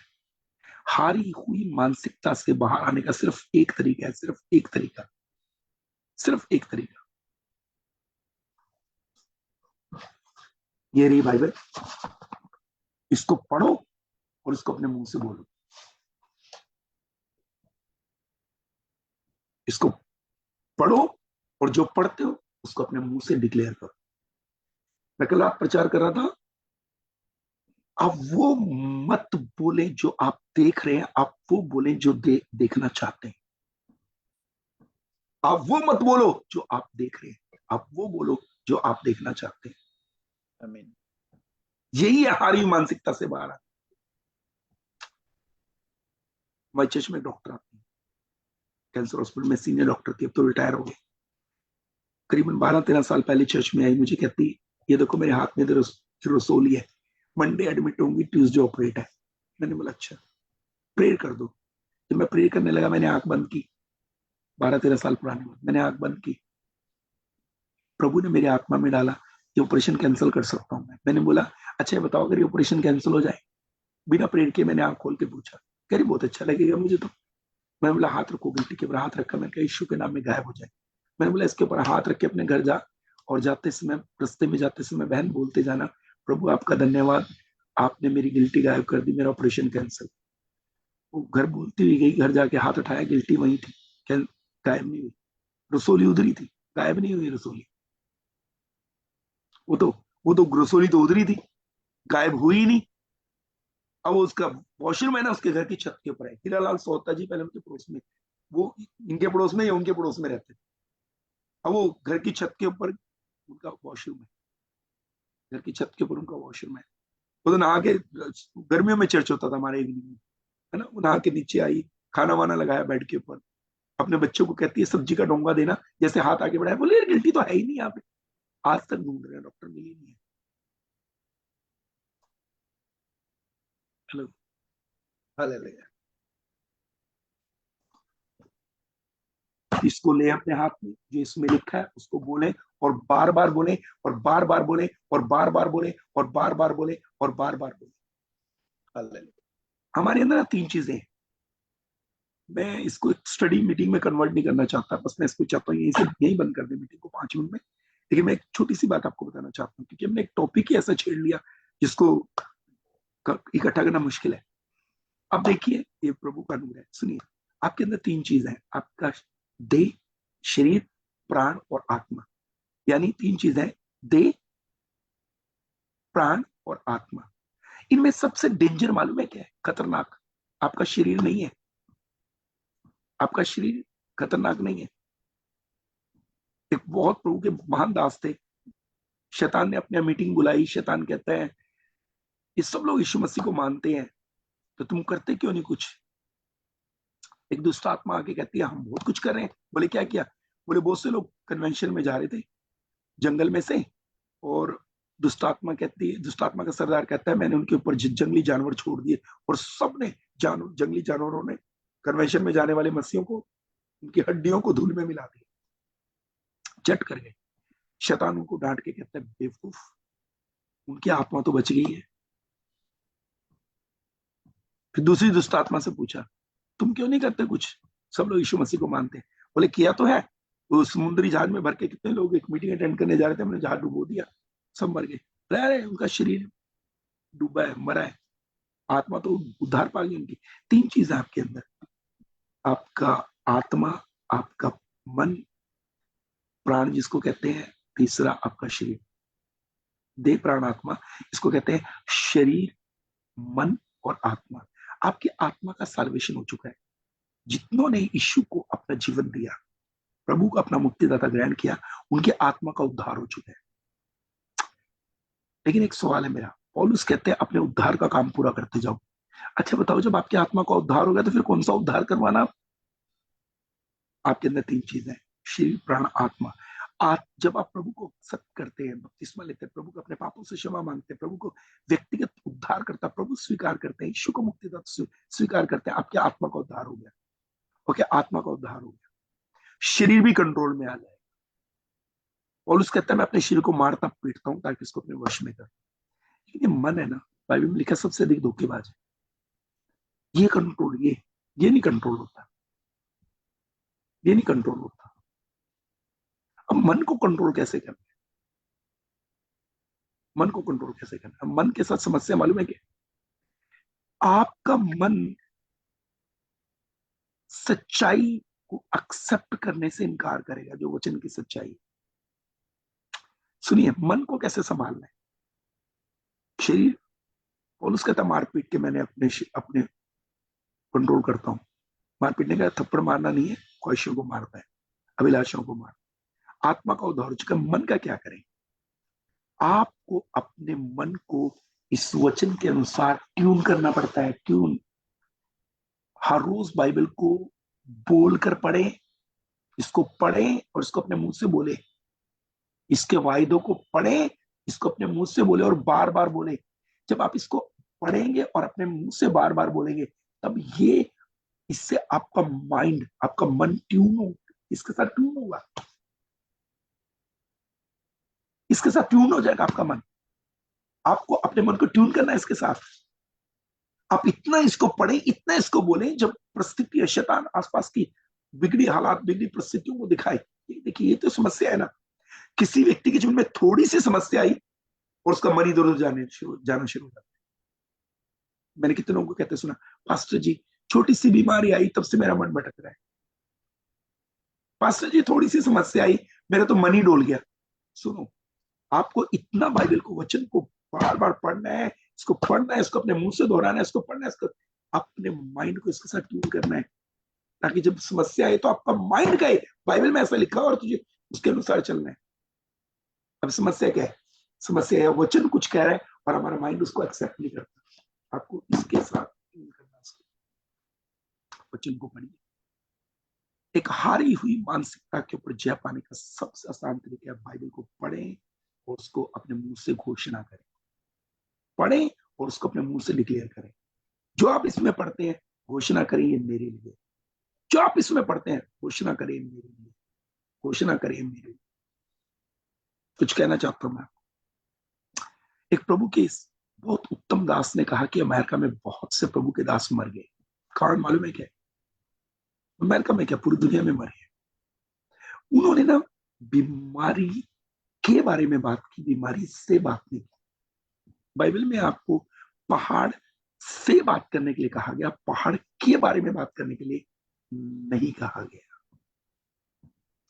हारी हुई मानसिकता से बाहर आने का सिर्फ एक तरीका है, सिर्फ एक तरीका, सिर्फ एक तरीका। ये रही बाइबल, इसको पढ़ो और इसको अपने मुंह से बोलो। इसको पढ़ो और जो पढ़ते हो उसको अपने मुंह से डिक्लेयर करो। मैं कल रात प्रचार कर रहा था, आप वो मत बोले जो आप देख रहे हैं, आप वो बोले जो देखना चाहते हैं। आप वो मत बोलो जो आप देख रहे हैं, आप वो बोलो जो आप देखना चाहते हैं। आमीन। यही है हारी मानसिकता से बाहर। हमारे चर्च में डॉक्टर आते हैं, कैंसर हॉस्पिटल में सीनियर डॉक्टर थे, अब तो रिटायर हो गए। करीबन 12-13 साल पहले चर्च में आई, मुझे कहती ये देखो मेरे हाथ में रसोली है, मंडे एडमिट होंगी, ट्यूसडे ऑपरेट है। मैंने बोला अच्छा। प्रेयर कर दो। जब मैं प्रेयर करने लगा, मैंने आंख बंद की, 12-13 साल पुरानी बात, मैंने आंख बंद की, प्रभु ने मेरी आत्मा में डाला ये ऑपरेशन कैंसिल कर सकता हूँ मैंने बोला अच्छा ये बताओ अगर ये ऑपरेशन कैंसिल हो जाए, बिना प्रेयर के मैंने आंख खोल के पूछा, कह रही बहुत अच्छा लगेगा मुझे तो। मैंने बोला हाथ रखो गिल्टी के ऊपर, हाथ रखा, मैंने कहा यीशु के नाम में गायब हो जाए। मैंने बोला इसके ऊपर हाथ रख के अपने घर जा, और जाते समय, रास्ते में जाते समय बहन बोलते जाना, प्रभु आपका धन्यवाद, आपने मेरी गिल्टी गायब कर दी, मेरा ऑपरेशन कैंसिल। वो घर बोलती हुई गई, घर जाके हाथ उठाया, गिल्टी वहीं थी, गायब नहीं हुई। रसोली उधरी थी, गायब नहीं हुई रसोली। वो तो वो तो रसोली तो उधरी थी, गायब हुई नहीं। अब वो उसका वॉशरूम है ना, उसके घर की छत के ऊपर है। हीरालाल सोहता जी पहले उनके पड़ोस में, वो इनके पड़ोस में या उनके पड़ोस में रहते थे। अब वो घर की छत के ऊपर उनका वॉशरूम है, घर की छत के ऊपर उनका वॉशरूम है। वो तो नहा के, गर्मियों में चर्च होता था हमारे इवनिंग में, है ना, वो नहा के नीचे आई, खाना वाना लगाया बेड के ऊपर, अपने बच्चों को कहती है सब्जी का डोंगा देना, जैसे हाथ आगे बढ़ाया, बोले यार गिल्टी तो है ही नहीं यहाँ पे। आज तक ढूंढ रहे हैं, डॉक्टर मिली नहीं है। Hello, hallelujah. इसको ले अपने हाथ में, जो इसमें लिखा है उसको बोले, और बार बार बोले, और बार बार बोले, और बार बार बोले, और बार बार बोले, और बार बार बोले। हालेलुया। हमारे अंदर ना तीन चीजें हैं। मैं इसको एक स्टडी मीटिंग में कन्वर्ट नहीं करना चाहता, बस मैं इसको चाहता हूँ यहीं से यहीं बंद कर दे मीटिंग को 5 मिनट में। लेकिन मैं एक छोटी सी बात आपको बताना चाहता हूँ, क्योंकि हमने एक टॉपिक ही ऐसा छेड़ लिया जिसको इकट्ठा करना मुश्किल है। अब देखिए, ये प्रभु का अनुग्रह है। सुनिए, आपके अंदर तीन चीज है, आपका देह, शरीर, प्राण और आत्मा। यानी तीन चीज है, देह, प्राण और आत्मा। इनमें सबसे डेंजर मालूम है क्या है, खतरनाक? आपका शरीर नहीं है। आपका शरीर खतरनाक नहीं है। एक बहुत प्रभु के महान दास थे, शैतान ने अपनी मीटिंग बुलाई, शैतान कहता है ये सब लोग यीशु मसीह को मानते हैं, तो तुम करते क्यों नहीं कुछ? एक दुष्ट आत्मा आके कहती है हम बहुत कुछ कर रहे हैं। बोले क्या किया? बोले बहुत से लोग कन्वेंशन में जा रहे थे जंगल में से, और दुष्ट आत्मा कहती है, दुष्ट आत्मा का सरदार कहता है मैंने उनके ऊपर जंगली जानवर छोड़ दिए, और सबने जंगली जानवरों ने कन्वेंशन में जाने वाले मसीहों को, उनकी हड्डियों को धूल में मिला दिया, चट कर गए। शैतान उनको डांट के कहता है बेवकूफ, उनकी आत्मा तो बच गई है। फिर दूसरी दुष्ट आत्मा से पूछा तुम क्यों नहीं करते कुछ? सब लोग यीशु मसीह को मानते हैं। बोले किया तो है, वो समुद्री जहाज में भर के कितने लोग एक मीटिंग अटेंड करने जा रहे थे, हमने जहाज डुबो दिया, सब मर गए। रह रहे, उनका शरीर डूबा है, मरा है, आत्मा तो उद्धार पा गई उनकी। तीन चीज है आपके अंदर, आपका आत्मा, आपका मन, प्राण जिसको कहते हैं, तीसरा आपका शरीर। देह, प्राण, आत्मा, इसको कहते हैं शरीर, मन और आत्मा। आपकी आत्मा का साल्वेशन हो चुका है। जितनों ने यीशु को अपना जीवन दिया, प्रभु को अपना मुक्तिदाता ग्रहण किया, उनके आत्मा का उद्धार हो चुका है। लेकिन एक सवाल है मेरा, पौलुस कहते हैं अपने उद्धार का काम पूरा करते जाओ। अच्छा बताओ, जब आपकी आत्मा का उद्धार हो गया तो फिर कौन सा उद्धार करवाना? आपके अंदर तीन चीजें, शरीर, प्राण, आत्मा। जब आप प्रभु को एक्सेप्ट करते हैं, बपतिस्मा लेते हैं, प्रभु को अपने पापों से क्षमा मांगते हैं, प्रभु को व्यक्तिगत उद्धार करता प्रभु स्वीकार करते हैं, यीशु को मुक्तिदाता स्वीकार करते हैं, आपकी आत्मा का उद्धार हो गया। ओके, आत्मा का उद्धार हो गया, शरीर भी कंट्रोल में आ जाए। पौलुस कहता है मैं अपने शरीर को मारता पीटता हूं ताकि इसको अपने वश में कर। लेकिन ये मन है ना, बाइबल में लिखा सबसे अधिक धोखेबाज है। ये कंट्रोल, ये नहीं कंट्रोल होता, ये नहीं कंट्रोल होता। अब मन को कंट्रोल कैसे करना है? मन को कंट्रोल कैसे करना है? मन के साथ समस्या मालूम है कि आपका मन सच्चाई को एक्सेप्ट करने से इनकार करेगा, जो वचन की सच्चाई। सुनिए, मन को कैसे संभालना है? शरीर, पौलुस कहता मारपीट के मैंने अपने कंट्रोल करता हूं। मारपीट ने कहा थप्पड़ मारना नहीं है, ख्वाहिशों को मारता है, अभिलाषाओं को मार। आत्मा का उद्धार हो चुका, मन का क्या करें? आपको अपने मन को इस वचन के अनुसार ट्यून करना पड़ता है। ट्यून, हर रोज बाइबल को बोलकर पढ़े, इसको पढ़े और इसको अपने मुंह से बोले, इसके वायदों को पढ़े, इसको अपने मुंह से बोले और बार बार बोले। जब आप इसको पढ़ेंगे और अपने मुंह से बार बार बोलेंगे, तब ये, इससे आपका माइंड, आपका मन ट्यून हो, इसके साथ ट्यून होगा, इसके साथ ट्यून हो जाएगा आपका मन। आपको अपने मन को ट्यून करना है इसके साथ। आप इतना इसको पढ़ें, इतना इसको बोलें, जब परिस्थिति, शैतान आसपास की बिगड़ी हालात, बिगड़ी परिस्थितियों को दिखाए, देखिए ये तो समस्या है ना। किसी व्यक्ति के जीवन में थोड़ी सी समस्या आई और उसका मन इधर उधर जाना शुरू हो जाता है। मैंने कितने लोगों को कहते सुना, पास्टर जी छोटी सी बीमारी आई तब से मेरा मन भटक रहा है, पास्टर जी थोड़ी सी समस्या आई मेरा तो मन ही डोल गया। सुनो, आपको इतना बाइबल को, वचन को बार बार पढ़ना है, इसको पढ़ना है, इसको अपने मुंह से दोहराना है, इसको पढ़ना है, इसको अपने माइंड को इसके साथ ट्यून करना है, ताकि जब समस्या आए तो आपका माइंड कहे बाइबल में ऐसा लिखा और तुझे उसके अनुसार चलना है। अब समस्या क्या है? समस्या है वचन कुछ कह रहा है और हमारा माइंड उसको एक्सेप्ट नहीं करता। आपको इसके साथ ट्यून करना है। वचन को पढ़िए। एक हारी हुई मानसिकता के ऊपर जय पाने का सबसे आसान तरीका है बाइबल को पढ़ें और उसको अपने मुंह से घोषणा करें। पढ़ें और उसको अपने मुंह से डिक्लेयर करें। जो आप इसमें पढ़ते हैं घोषणा करें ये मेरे लिए। जो आप इसमें पढ़ते हैं घोषणा करें मेरे लिए, घोषणा करें मेरे लिए। कुछ कहना चाहता हूं मैं। एक प्रभु के बहुत उत्तम दास ने कहा कि अमेरिका में बहुत से प्रभु के दास मर गए। कारण मालूम है क्या? अमेरिका में क्या, पूरी दुनिया में मरे। उन्होंने ना बीमारी के बारे में बात की, बीमारी से बात नहीं की। बाइबल में आपको पहाड़ से बात करने के लिए कहा गया, पहाड़ के बारे में बात करने के लिए नहीं कहा गया।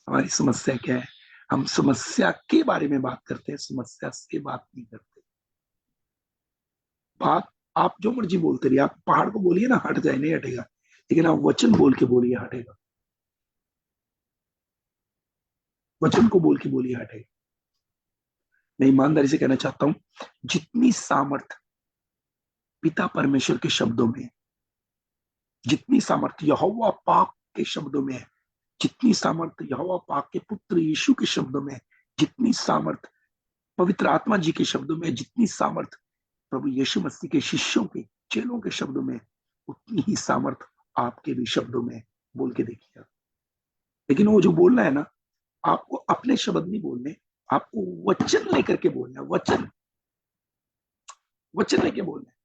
हमारी समस्या क्या है? हम समस्या के बारे में बात करते हैं, समस्या से बात नहीं करते। बात आप जो मर्जी बोलते रहिए, आप पहाड़ को बोलिए ना हट जाए, नहीं हटेगा, लेकिन आप वचन बोल के बोलिए हटेगा। वचन को बोल के बोलिए हटेगा। मैं ईमानदारी से कहना चाहता हूं, जितनी सामर्थ पिता परमेश्वर के शब्दों में है, जितनी सामर्थ यहोवा पाक के शब्दों में है, जितनी सामर्थ यहोवा पाक के पुत्र यीशु के शब्दों में है, जितनी सामर्थ पवित्र आत्मा जी के शब्दों में, जितनी सामर्थ प्रभु यीशु मसीह के शिष्यों के, चेलों के शब्दों में, उतनी ही सामर्थ आपके भी शब्दों में। बोल के देखिए। लेकिन वो जो बोलना है ना, आपको अपने शब्द नहीं बोलने, आपको वचन लेकर के बोलना है। वचन, वचन लेके बोलना है।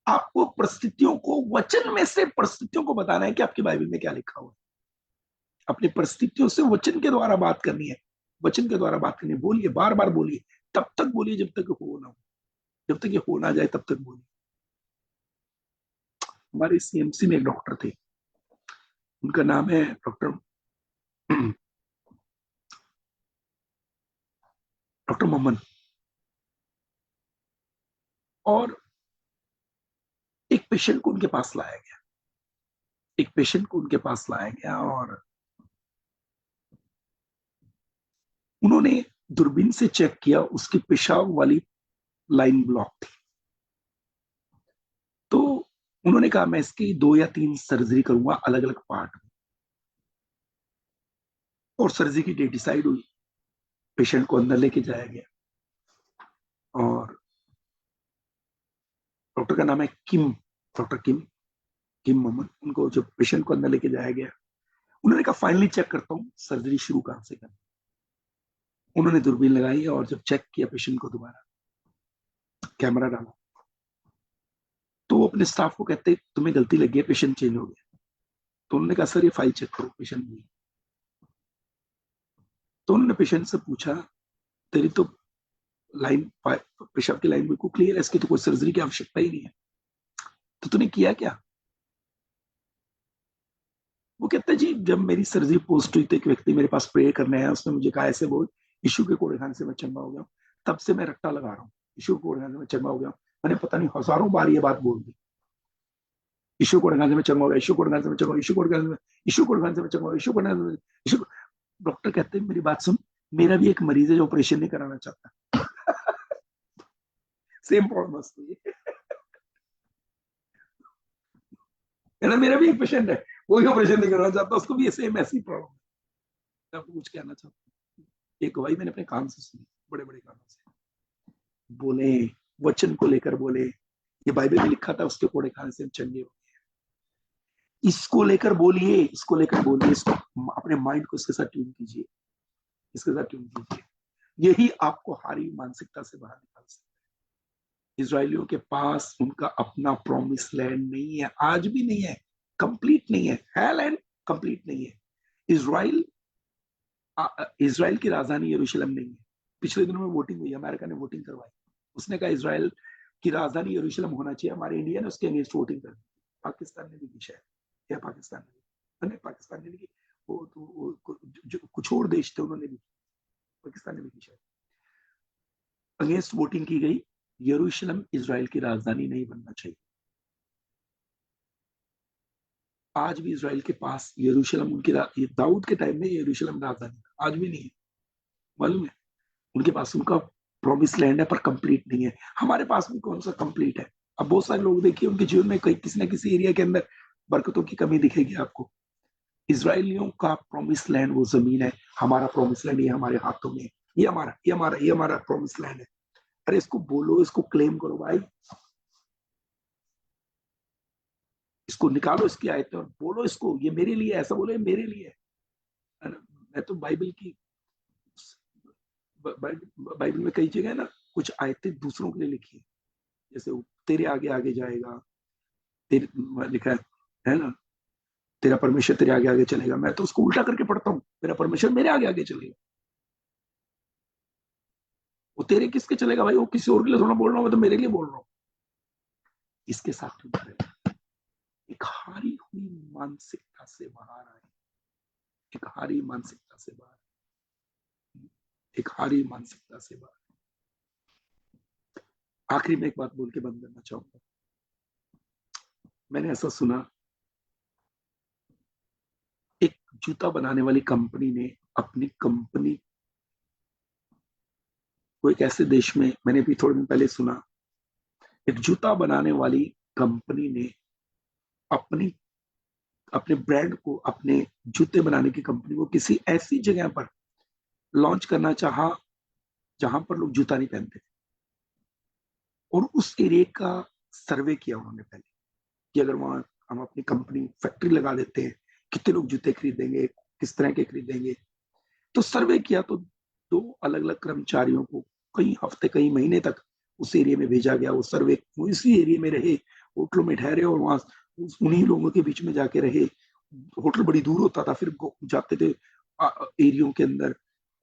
आपको परिस्थितियों को, वचन में से परिस्थितियों को बताना है कि आपकी बाइबल में क्या लिखा हुआ है। अपनी परिस्थितियों से वचन के द्वारा बात करनी है, वचन के द्वारा बात करनी है। बोलिए, बार बार बोलिए, तब तक बोलिए जब तक हो ना हो, जब तक ये हो ना जाए तब तक बोलिए। हमारे सीएमसी में एक डॉक्टर थे, उनका नाम है डॉक्टर डॉक्टर मोहम्मद। और एक पेशेंट को उनके पास लाया गया, एक पेशेंट को उनके पास लाया गया और उन्होंने दूरबीन से चेक किया, उसकी पेशाब वाली लाइन ब्लॉक थी। तो उन्होंने कहा मैं इसकी 2 या 3 सर्जरी करूंगा अलग अलग पार्ट में। और सर्जरी की डेट डिसाइड हुई, पेशेंट को अंदर लेके जाया गया और डॉक्टर का नाम है किम, डॉक्टर किम, किम मोहम्मद। उनको जब पेशेंट को अंदर लेके जाया गया, उन्होंने कहा फाइनली चेक करता हूँ सर्जरी शुरू कहां से करना। उन्होंने दूरबीन लगाई और जब चेक किया पेशेंट को, दोबारा कैमरा डाला, तो वो अपने स्टाफ को कहते तुम्हें गलती लगी है, पेशेंट चेंज हो गया। तो उन्होंने कहा सर ये फाइल चेक करो, पेशेंट नहीं। तो उन्होंने पेशेंट से पूछा तेरी तो लाइन, पेशाब की लाइन बिल्कुल क्लियर है, इसकी तो कोई सर्जरी की आवश्यकता ही नहीं है, तो तूने किया क्या? वो कहते जी जब मेरी सर्जरी पोस्ट हुई तो एक व्यक्ति मेरे पास प्रे करने आया, उसने मुझे कहा ऐसे बोल यीशु के कोड़े खाने से मैं चंगा हो गया, तब से मैं रट्टा लगा रहा हूँ, यीशु के कोड़े खाने से मैं चंगा हो गया। मैंने पता नहीं हजारों बार ये बात बोल दी, यीशु कोड़े खाने से मैं चंगा हो गया, यीशु कोड़े खाने से मैं चंगा, यीशु कोड़े खाने से, यीशु कोड़े खाने से मैं चंगा, यीशु कोड़े खाने से, यीशु। डॉक्टर कहते हैं मेरी बात सुन, मेरा भी एक मरीज है जो ऑपरेशन नहीं कराना चाहता। सेम प्रॉब्लम है, मेरा भी एक पेशेंट है, वो भी ऑपरेशन नहीं करना चाहता, उसको भी सेम ऐसी प्रॉब्लम है। मैं आपको कुछ कहना चाहता हूँ, एक गवाही मैंने अपने कान से सुनी, बड़े बड़े कानों से बोले, वचन को लेकर बोले, ये बाइबल में लिखा था, उसके कोड़े खाने से हम चंगे हो। इसको लेकर बोलिए, इसको लेकर बोलिए, इसको अपने माइंड को इसके साथ ट्यून कीजिए, इसके साथ ट्यून कीजिए। यही आपको हारी मानसिकता से बाहर निकाल सकता है। इजरायलियों के पास उनका अपना प्रॉमिस लैंड नहीं है, आज भी नहीं है, कंप्लीट नहीं है लैंड, कंप्लीट नहीं है। इसराइल इसराइल की राजधानी यरूशलेम नहीं है। पिछले दिनों में वोटिंग हुई, अमेरिका ने वोटिंग करवाई, उसने कहा इसराइल की राजधानी यरूशलेम होना चाहिए। हमारे इंडिया ने उसके अगेंस्ट वोटिंग कर दी। पाकिस्तान ने भी की शायद, या पाकिस्तान ने, नहीं पाकिस्तान ने भी की, जो कुछ और देश थे उन्होंने भी, पाकिस्तान ने भी की शायद, अगेंस्ट वोटिंग की गई। यरूशलेम इसराइल की राजधानी नहीं बनना चाहिए। आज भी इसराइल के पास यरूशलेम उनकी दाऊद के टाइम में यरूशलेम राजधानी था, आज भी नहीं है, मालूम है। उनके पास उनका प्रॉमिस लैंड है पर कंप्लीट नहीं है। हमारे पास भी कौन सा कंप्लीट है। अब बहुत सारे लोग देखिए उनके जीवन में कहीं किसी न किसी एरिया के अंदर बरकतों की कमी दिखेगी आपको। इसराइलियों का प्रॉमिस लैंड वो जमीन है, हमारा प्रॉमिस लैंड ये हमारे हाथों में, ये हमारा प्रॉमिस लैंड है। अरे इसको बोलो, इसको क्लेम करो भाई, इसको निकालो इसकी आयतें और बोलो इसको, ये मेरे लिए, ऐसा बोलो ये मेरे लिए है ना? मैं तो बाइबल की, बाइबल में कई जगह ना कुछ आयतें दूसरों के लिए लिखी है, जैसे तेरे आगे आगे जाएगा, तेरे लिखा है ना, तेरा परमेश्वर तेरे आगे आगे चलेगा। मैं तो उसको उल्टा करके पढ़ता हूँ, मेरा परमेश्वर मेरे आगे आगे चलेगा। वो तेरे किसके चलेगा भाई, वो किसी और के लिए थोड़ा बोल रहा हूँ, मैं तो मेरे लिए बोल रहा हूँ। इसके साथ क्यों करेगा। एक हारी हुई मानसिकता से बाहर आए, एक हारी मानसिकता से बाहर, एक हारी मानसिकता से बाहर। आखिरी में एक बात बोल के बंद करना चाहूंगा। मैंने ऐसा सुना, एक जूता बनाने वाली कंपनी ने अपनी कंपनी को एक ऐसे देश में, मैंने भी थोड़े दिन पहले सुना, एक जूता बनाने वाली कंपनी ने अपनी अपने ब्रांड को, अपने जूते बनाने की कंपनी को किसी ऐसी जगह पर लॉन्च करना चाहा जहां पर लोग जूता नहीं पहनते। और उस एरिया का सर्वे किया उन्होंने पहले कि अगर वहां हम अपनी कंपनी फैक्ट्री लगा देते हैं, कितने लोग जूते खरीदेंगे, किस तरह के खरीदेंगे। तो सर्वे किया तो दो अलग अलग कर्मचारियों को कई हफ्ते कई महीने तक उस एरिया में भेजा गया। वो सर्वे उसी एरिया में रहे, होटलों में ठहरे और वहां उन्हीं लोगों के बीच में जाके रहे। होटल बड़ी दूर होता था, फिर जाते थे एरियो के अंदर,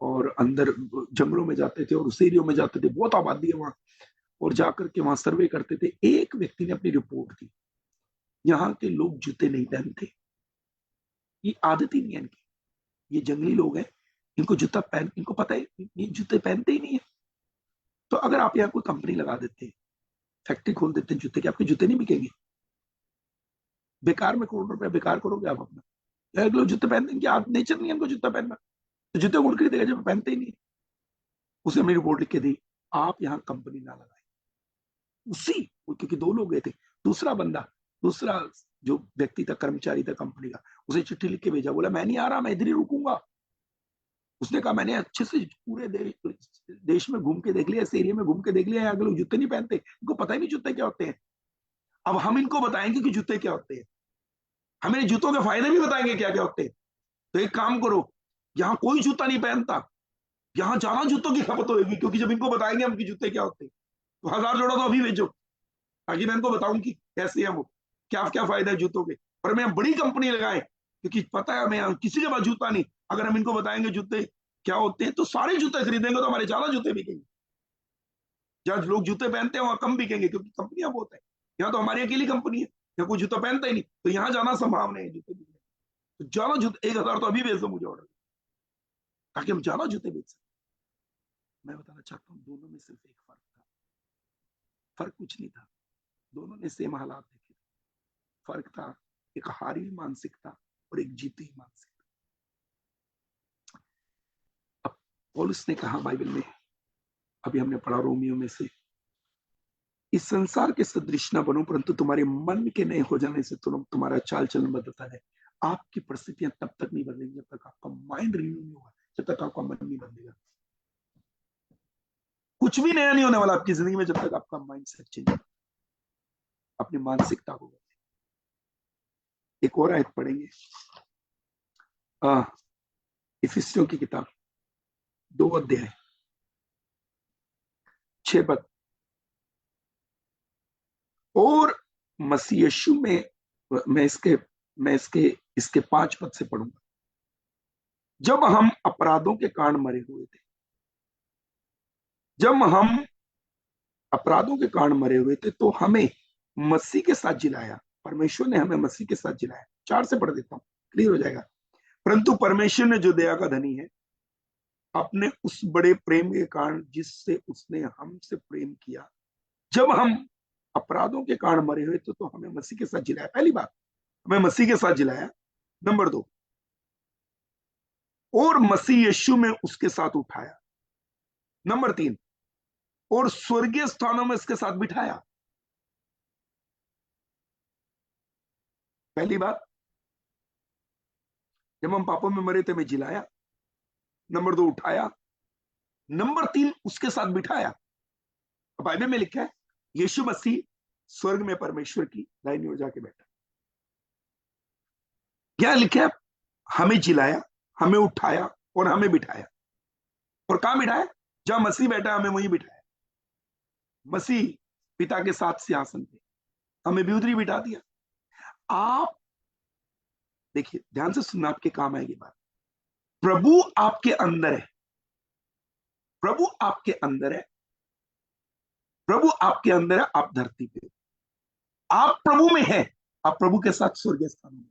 और अंदर जंगलों में जाते थे और उस एरियो में जाते थे, बहुत आबादी है वहां, और जाकर के वहां सर्वे करते थे। एक व्यक्ति ने अपनी रिपोर्ट दी, यहाँ के लोग जूते नहीं पहनते, ये आदत ही नहीं है इनकी, ये जंगली लोग हैं, इनको जूता पहन, इनको पता है ये जूते पहनते ही नहीं है। तो अगर आप यहाँ कोई कंपनी लगा देते हैं, फैक्ट्री खोल देते हैं जूते की, आपके जूते नहीं बिकेंगे। बेकार में करोड़ रुपया बेकार करोगे आप अपना। यार लोग जूते पहनते हैं, आप नेचर नहीं है इनको जूता पहनना, तो जूते कौन खरीदेगा जब पहनते ही नहीं। उसे हमने रिपोर्ट लिख के दी, आप यहाँ कंपनी ना लगाए। उसी, क्योंकि दो लोग गए थे, दूसरा बंदा, दूसरा जो व्यक्ति था, कर्मचारी था कंपनी का, उसे चिट्ठी लिख के भेजा, बोला मैं नहीं आ रहा, मैं इधर ही रुकूंगा। उसने कहा मैंने अच्छे से पूरे देश में घूम के देख लिया, इस एरिया में घूम के देख लिया, अगर लोग जूते नहीं पहनते, इनको पता ही नहीं जूते क्या होते हैं। अब हम इनको बताएंगे कि जूते क्या होते हैं, हमें जूतों के फायदे भी बताएंगे क्या क्या होते हैं। तो एक काम करो, यहाँ कोई जूता नहीं पहनता, यहाँ ज्यादा जूतों की खपत होगी, क्योंकि जब इनको बताएंगे हम कि जूते क्या होते हैं, तो 1000 जोड़ा तो अभी भेजो, ताकि मैं इनको बताऊं कि कैसे है वो, क्या क्या फायदा है जूतों के। और मैं बड़ी कंपनी लगाए, क्योंकि पता है हमें किसी के पास जूता नहीं, अगर हम इनको बताएंगे जूते क्या होते हैं तो सारे जूते खरीदेंगे, तो हमारे ज्यादा जूते बिकेंगे। जहाँ लोग जूते पहनते हैं वहां कम बिकेंगे, क्योंकि कंपनियां बहुत है। यहाँ तो हमारी अकेली कंपनी है, यहाँ कोई जूता पहनता ही नहीं, तो यहाँ जाना संभावना है जूते बिकने। तो ज्यादा जूते 1000 तो अभी भेज दो मुझे ऑर्डर, ताकि हम ज्यादा जूते बेच सकें। मैं बताना चाहता हूँ, दोनों में सिर्फ एक फर्क था, फर्क कुछ नहीं था, दोनों ने सेम हालात देखे। फर्क था एक हारी मानसिकता और एक जीती मानसिकता। अब पौलुस ने कहा बाइबल में, अभी हमने पढ़ा रोमियो में से, इस संसार के सदृश न बनो, परंतु तुम्हारे मन के नए हो जाने से तुम्हारा चाल चलन बदलता है। आपकी परिस्थितियां तब तक नहीं बदलेंगी जब तक आपका माइंड रिन्यू नहीं होगा, जब तक आपका मन नहीं बदलेगा। कुछ भी नया नहीं होने वाला आपकी जिंदगी में जब तक आपका माइंड सेट चेंज। अपनी मानसिकता को। एक और आयत पढ़ेंगे, इफिसियों की किताब 2 अध्याय 6 पद। और मसीह यीशु में, मैं इसके मैं इसके इसके 5 पद से पढ़ूंगा। जब हम अपराधों के कारण मरे हुए थे, जब हम अपराधों के कारण मरे हुए थे, तो हमें मसीह के साथ जिलाया। परमेश्वर ने हमें मसीह के साथ जिलाया। 4 से पढ़ देता हूं, क्लियर हो जाएगा। परंतु परमेश्वर ने, जो दया का धनी है, अपने उस बड़े प्रेम के कारण जिससे उसने हमसे प्रेम किया, जब हम अपराधों के कारण मरे हुए थे, तो हमें मसीह के साथ जिलाया। पहली बात, हमें मसीह के साथ जिलाया। नंबर 2, और मसीह यीशु में उसके साथ उठाया। नंबर 3, और स्वर्गीय स्थानों में इसके साथ बिठाया। पहली बात, जब हम पापों में मरे थे, हमें जिलाया। नंबर 2, उठाया। नंबर 3, उसके साथ बिठाया। बाइबल में लिखा है, यीशु मसीह स्वर्ग में परमेश्वर की दाहिनी ओर जाके बैठा। क्या लिखा है? हमें जिलाया, हमें उठाया और हमें बिठाया। और कहां बिठाया? जहां मसीह बैठा हमें वहीं बिठाया। मसीह पिता के साथ सिंहासन पे, हमें भी उधरी बिठा दिया। आप देखिए, ध्यान से सुनना, आपके काम आएगी बात। प्रभु आपके अंदर है, प्रभु आपके अंदर है, प्रभु आपके अंदर है। आप धरती पे, आप प्रभु में हैं, आप प्रभु के साथ स्वर्गीय स्थान में।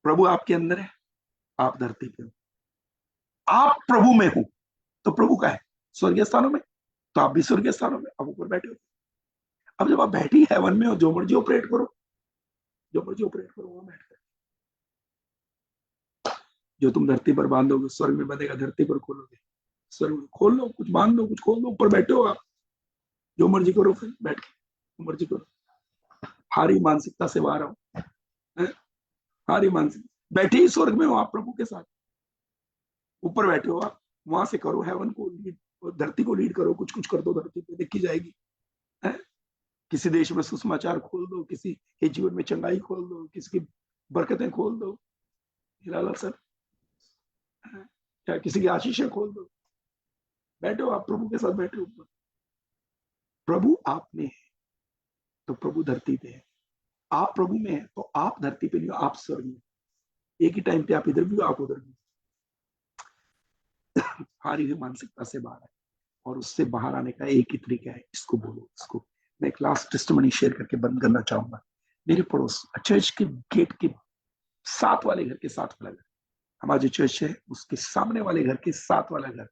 प्रभु आपके अंदर है, आप धरती पे हो। आप प्रभु में हो, तो प्रभु का है स्वर्गीय स्थानों में, तो आप भी स्वर्गीय स्थानों में, आप ऊपर बैठे हो। अब जब आप बैठी हेवन में हो, जो मर्जी ऑपरेट करो, जो मर्जी ऑपरेट करो, वहां बैठ कर। जो तुम धरती पर बांधोगे स्वर्ग में बंधेगा, धरती पर खोलोगे स्वर्ग में। खोल लो, कुछ बांध लो, कुछ खोल लो, ऊपर बैठे हो आप, जो मर्जी करो, फिर बैठ के जो मर्जी करो। हारी मानसिकता से बाहर आओ, हारी मानसिकता। बैठे ही स्वर्ग में हो आप प्रभु के साथ, ऊपर बैठे हो आप, वहां से करो हेवन को लीड, धरती को लीड करो। कुछ कुछ कर दो, धरती पे देखी जाएगी। है? किसी देश में सुसमाचार खोल दो, किसी के जीवन में चंगाई खोल दो, किसी की बरकतें खोल दो, हिलाला सर, क्या किसी की आशीषें खोल दो। बैठो आप प्रभु के साथ, बैठे ऊपर। प्रभु आप में है, तो प्रभु धरती पे है। आप प्रभु में है, तो आप धरती पे नहीं हो, आप स्वर्ग में। एक ही टाइम पे आप इधर भी हो, आप उधर भी। हारी हुई मानसिकता से बाहर आए, और उससे बाहर आने का एक ही तरीका है, इसको बोलो, इसको। मैं एक लास्ट टेस्टिमनी शेयर करके बंद करना चाहूंगा। मेरे पड़ोस चर्च के गेट के साथ वाले घर के साथ वाला घर, हमारा जो चर्च है उसके सामने वाले घर के साथ वाला घर,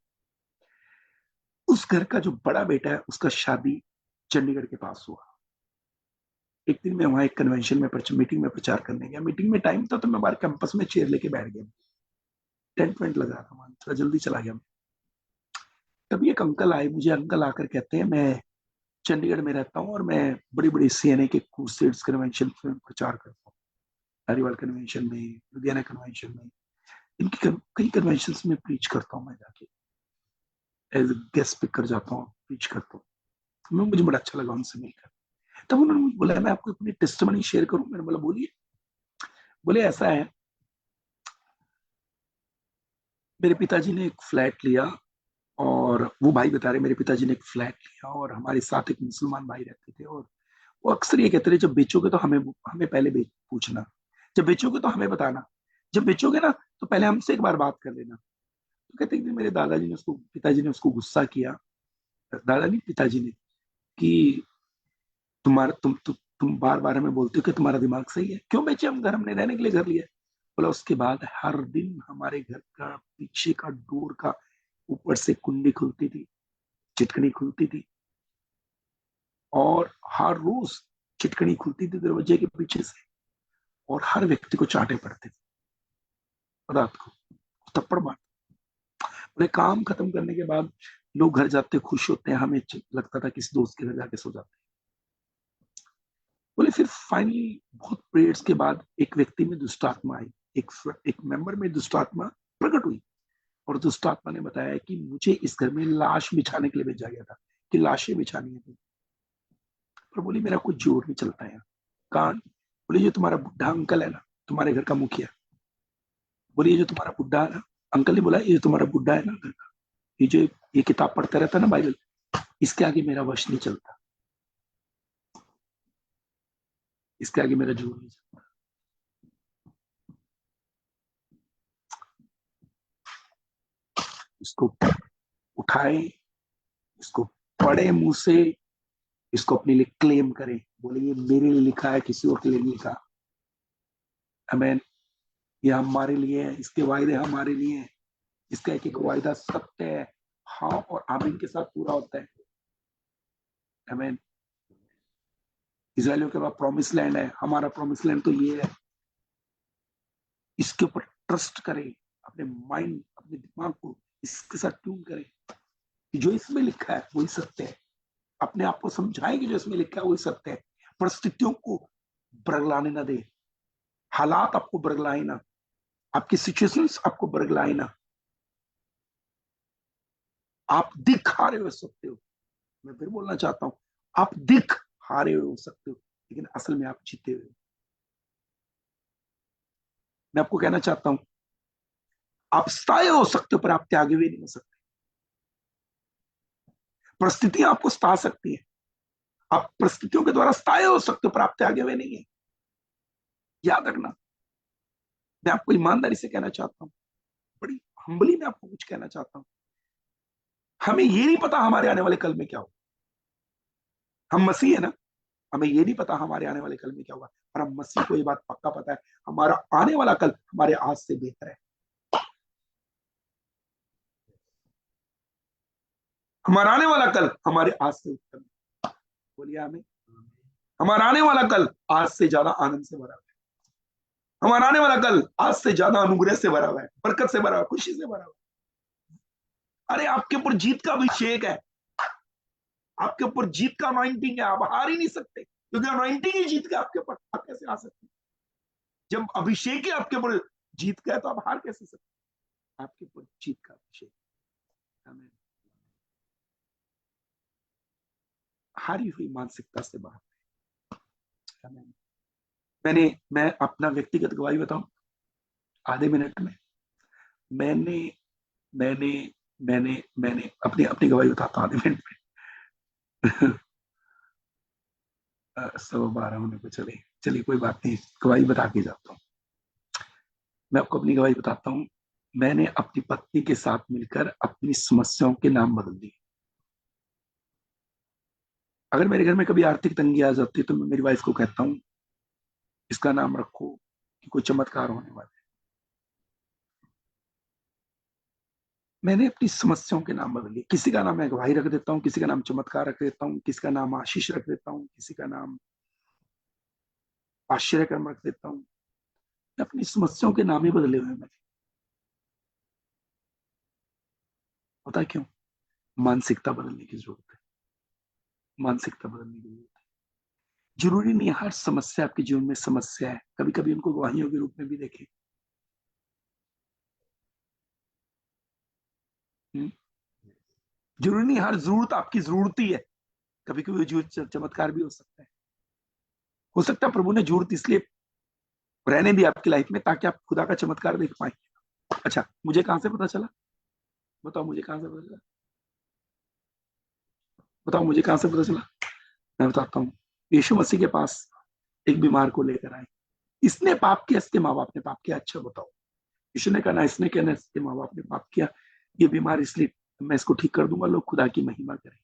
उस घर का जो बड़ा बेटा है, उसका शादी चंडीगढ़ के पास हुआ। एक दिन मैं वहां एक कन्वेंशन में मीटिंग में प्रचार करने गया। मीटिंग में टाइम था, तो मैं हमारे कैंपस में चेयर लेके बैठ गया। टेंट वेंट लगा था वहां, थोड़ा जल्दी चला गया। तभी एक अंकल आए, मुझे अंकल आकर कहते हैं, मैं चंडीगढ़ में रहता हूँ और मैं बड़ी बड़ी सीएनए के क्रूसेड्स कन्वेंशन में प्रचार करता हूँ। हरिवाल कन्वेंशन में, लुधियाना कन्वेंशन में, इनकी कई कन्वेंशन में प्रीच करता हूँ। मैं जाके एज गेस्ट स्पीकर जाता हूँ, प्रीच करता हूँ। तो मुझे बड़ा अच्छा लगा उनसे मिलकर। तब उन्होंने मुझे बोला, मैं आपको अपनी टेस्टिमनी शेयर करूं। मैंने बोला, बोलिए। बोले, ऐसा है, मेरे पिताजी ने एक फ्लैट लिया, और वो भाई बता रहे, मेरे पिताजी ने एक फ्लैट लिया और हमारे साथ एक मुसलमान भाई रहते थे। और वो अक्सर ये कहते थे, जब बेचोगे तो हमें हमें पहले पूछना, जब बेचोगे तो हमें बताना, जब बेचोगे ना तो पहले हमसे एक बार बात कर लेना। तो कहते हैं, मेरे दादाजी ने उसको, पिताजी ने उसको गुस्सा किया, दादा नहीं पिताजी ने, कि तुम्हारा तुम बार बार हमें बोलते हो कि तुम्हारा दिमाग सही है, क्यों बेचे हम घर, हमने रहने के लिए घर लिया। बोला, उसके बाद हर दिन हमारे घर का पीछे का डोर का ऊपर से कुंडी खुलती थी, चिटकनी खुलती थी, और हर रोज चिटकनी खुलती थी दरवाजे के पीछे से, और हर व्यक्ति को चाटे पड़ते थे रात को, थप्पड़ मार। बोले, काम खत्म करने के बाद लोग घर जाते खुश होते हैं, हमें लगता था किसी दोस्त के घर जाके सो जाते। बोले, फिर फाइनली बहुत प्रेयर्स के बाद एक व्यक्ति में दुष्ट आत्मा आई, एक मेंबर में दुष्ट आत्मा प्रकट हुई। और दुष्ट आत्मा ने बताया कि मुझे इस घर में लाश बिछाने के लिए भेजा गया था, कि लाशें बिछानी है। पर बोली मेरा कुछ जोर नहीं चलता है। कहा? बोली जो तुम्हारा बुढ़ा अंकल है ना, तुम्हारे घर का मुखिया। बोली ये जो तुम्हारा बुढ़ा है ना, अंकल ने बोला ये जो तुम्हारा बुढ़ा है ना घर का, ये जो ये किताब पढ़ता रहता है ना बाइबल, इसके आगे मेरा वश नहीं चलता, इसके आगे मेरा जोर नहीं चलता। इसको उठाए, इसको पढ़े मुंह से, इसको अपने लिए क्लेम करें, बोले ये मेरे लिए लिखा है, किसी और के लिए नहीं लिखा। आमीन। ये हमारे लिए है, इसके वायदे हमारे लिए हैं, इसका एक एक वायदा सत्य है, हाँ और आमीन के साथ पूरा होता है। आमीन। इजराइलियों के पास प्रॉमिस लैंड है, हमारा प्रॉमिस लैंड तो ये है। इसके ऊपर ट्रस्ट करें, अपने माइंड अपने दिमाग को इसके साथ ट्यून करें कि जो इसमें लिखा है वही सत्य है। अपने आप को समझाएं कि जो इसमें लिखा है वही सत्य है। परिस्थितियों को बरगलाने ना दे, हालात आपको बरगलाए ना, आपकी सिचुएशंस आपको बरगलाए ना। आप दिख हारे हो सकते हो, मैं फिर बोलना चाहता हूं, आप दिख हारे हो सकते हो, लेकिन असल में आप जीते हुए हो। मैं आपको कहना चाहता हूं, आप स्थायी हो सकते हो पर आप त्यागी हुए नहीं हो सकते। परिस्थितियां आपको सता सकती है, आप परिस्थितियों के द्वारा स्थायी हो सकते हो पर आप त्यागे हुए नहीं है। याद रखना। मैं आपको ईमानदारी से कहना चाहता हूँ, बड़ी हम्बली में आपको कुछ कहना चाहता हूँ, हमें ये नहीं पता हमारे आने वाले कल में क्या हो। हम मसीह है ना, हमें ये नहीं पता हमारे आने वाले कल में क्या होगा, पर हम मसीह को ये बात पक्का पता है, हमारा आने वाला कल हमारे आज से बेहतर है। हमारा आने वाला कल हमारे आज से उत्तम है। बोलिए हमें। हमारा आने वाला कल आज से ज्यादा आनंद से भरा हुआ है। हमारा आने वाला कल आज से ज्यादा अनुग्रह से भरा हुआ है, बरकत से भरा हुआ है, खुशी से भरा हुआ है। अरे आपके ऊपर जीत का अभिषेक है, आपके ऊपर जीत का अनॉइंटिंग है, आप हार ही नहीं सकते, क्योंकि अनॉइंटिंग ही जीत का आपके ऊपर, आप कैसे आ सकते? जब अभिषेक ही आपके ऊपर जीत का है तो आप हार कैसे सकते? आपके ऊपर जीत का अभिषेक। आमीन। हारी हुई मानसिकता से बाहर। आमीन। मैं अपना व्यक्तिगत गवाही बताऊं, आधे मिनट में। मैंने मैंने मैंने मैंने अपनी अपनी गवाही बताता हूं आधे मिनट में। 12:15 होने को चले, चलिए कोई बात नहीं, गवाही बता के जाता हूँ। मैं आपको अपनी गवाही बताता हूँ। मैंने अपनी पत्नी के साथ मिलकर अपनी समस्याओं के नाम बदल दिए। अगर मेरे घर में कभी आर्थिक तंगी आ जाती है तो मैं मेरी वाइफ को कहता हूँ इसका नाम रखो कि कोई चमत्कार होने वाला है। मैंने अपनी समस्याओं के नाम बदल लिए, किसी का नाम मैं गवाही रख देता हूँ, किसी का नाम चमत्कार रख देता हूँ, किसी का नाम आशीष रख देता हूँ, किसी का नाम आश्चर्यकर्म रख देता हूँ। अपनी समस्याओं के नाम ही बदले हुए मैंने। पता क्यों? मानसिकता बदलने की जरूरत है, मानसिकता बदलने की जरूरत है। जरूरी नहीं हर समस्या आपके जीवन में समस्या है, कभी कभी उनको गवाहियों के रूप में भी देखें। जरूरी नहीं हर जरूरत आपकी जरूरत ही है, कभी कभी चमत्कार भी हो सकता है प्रभु ने जरूरत इसलिए रहने दी आपकी लाइफ में ताकि आप खुदा का चमत्कार देख पाए। अच्छा, मुझे कहां से पता चला? बताओ मुझे कहां से पता चला? बताओ मुझे कहां से पता चला? मैं बताता हूँ। यीशु मसीह के पास एक बीमार को लेकर आए, इसने पाप किया, इसके माँ बाप ने पाप किया। अच्छा बताओ, यीशु ने कहा इसने कहना इसके माँ बाप ने पाप किया, ये बीमार इसलिए मैं इसको ठीक कर दूंगा, लोग खुदा की महिमा करें।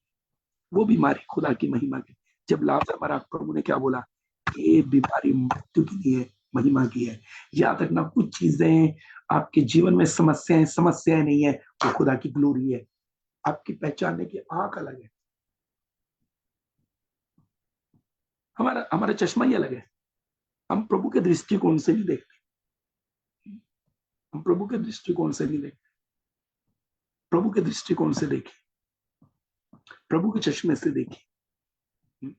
वो बीमारी खुदा की महिमा की। जब लाजर मरा, प्रभु ने क्या बोला? ये बीमारी मृत्यु की नहीं है, महिमा की है। याद रखना, कुछ चीजें आपके जीवन में समस्याएं समस्याएं नहीं है, वो खुदा की ग्लोरी है। आपकी पहचानने की आंख अलग है, हमारा हमारा चश्मा ही अलग है। हम प्रभु के दृष्टिकोण से नहीं देखते, हम प्रभु के दृष्टिकोण से नहीं देखते। प्रभु के दृष्टिकोण से देखिए, प्रभु के चश्मे से देखिए।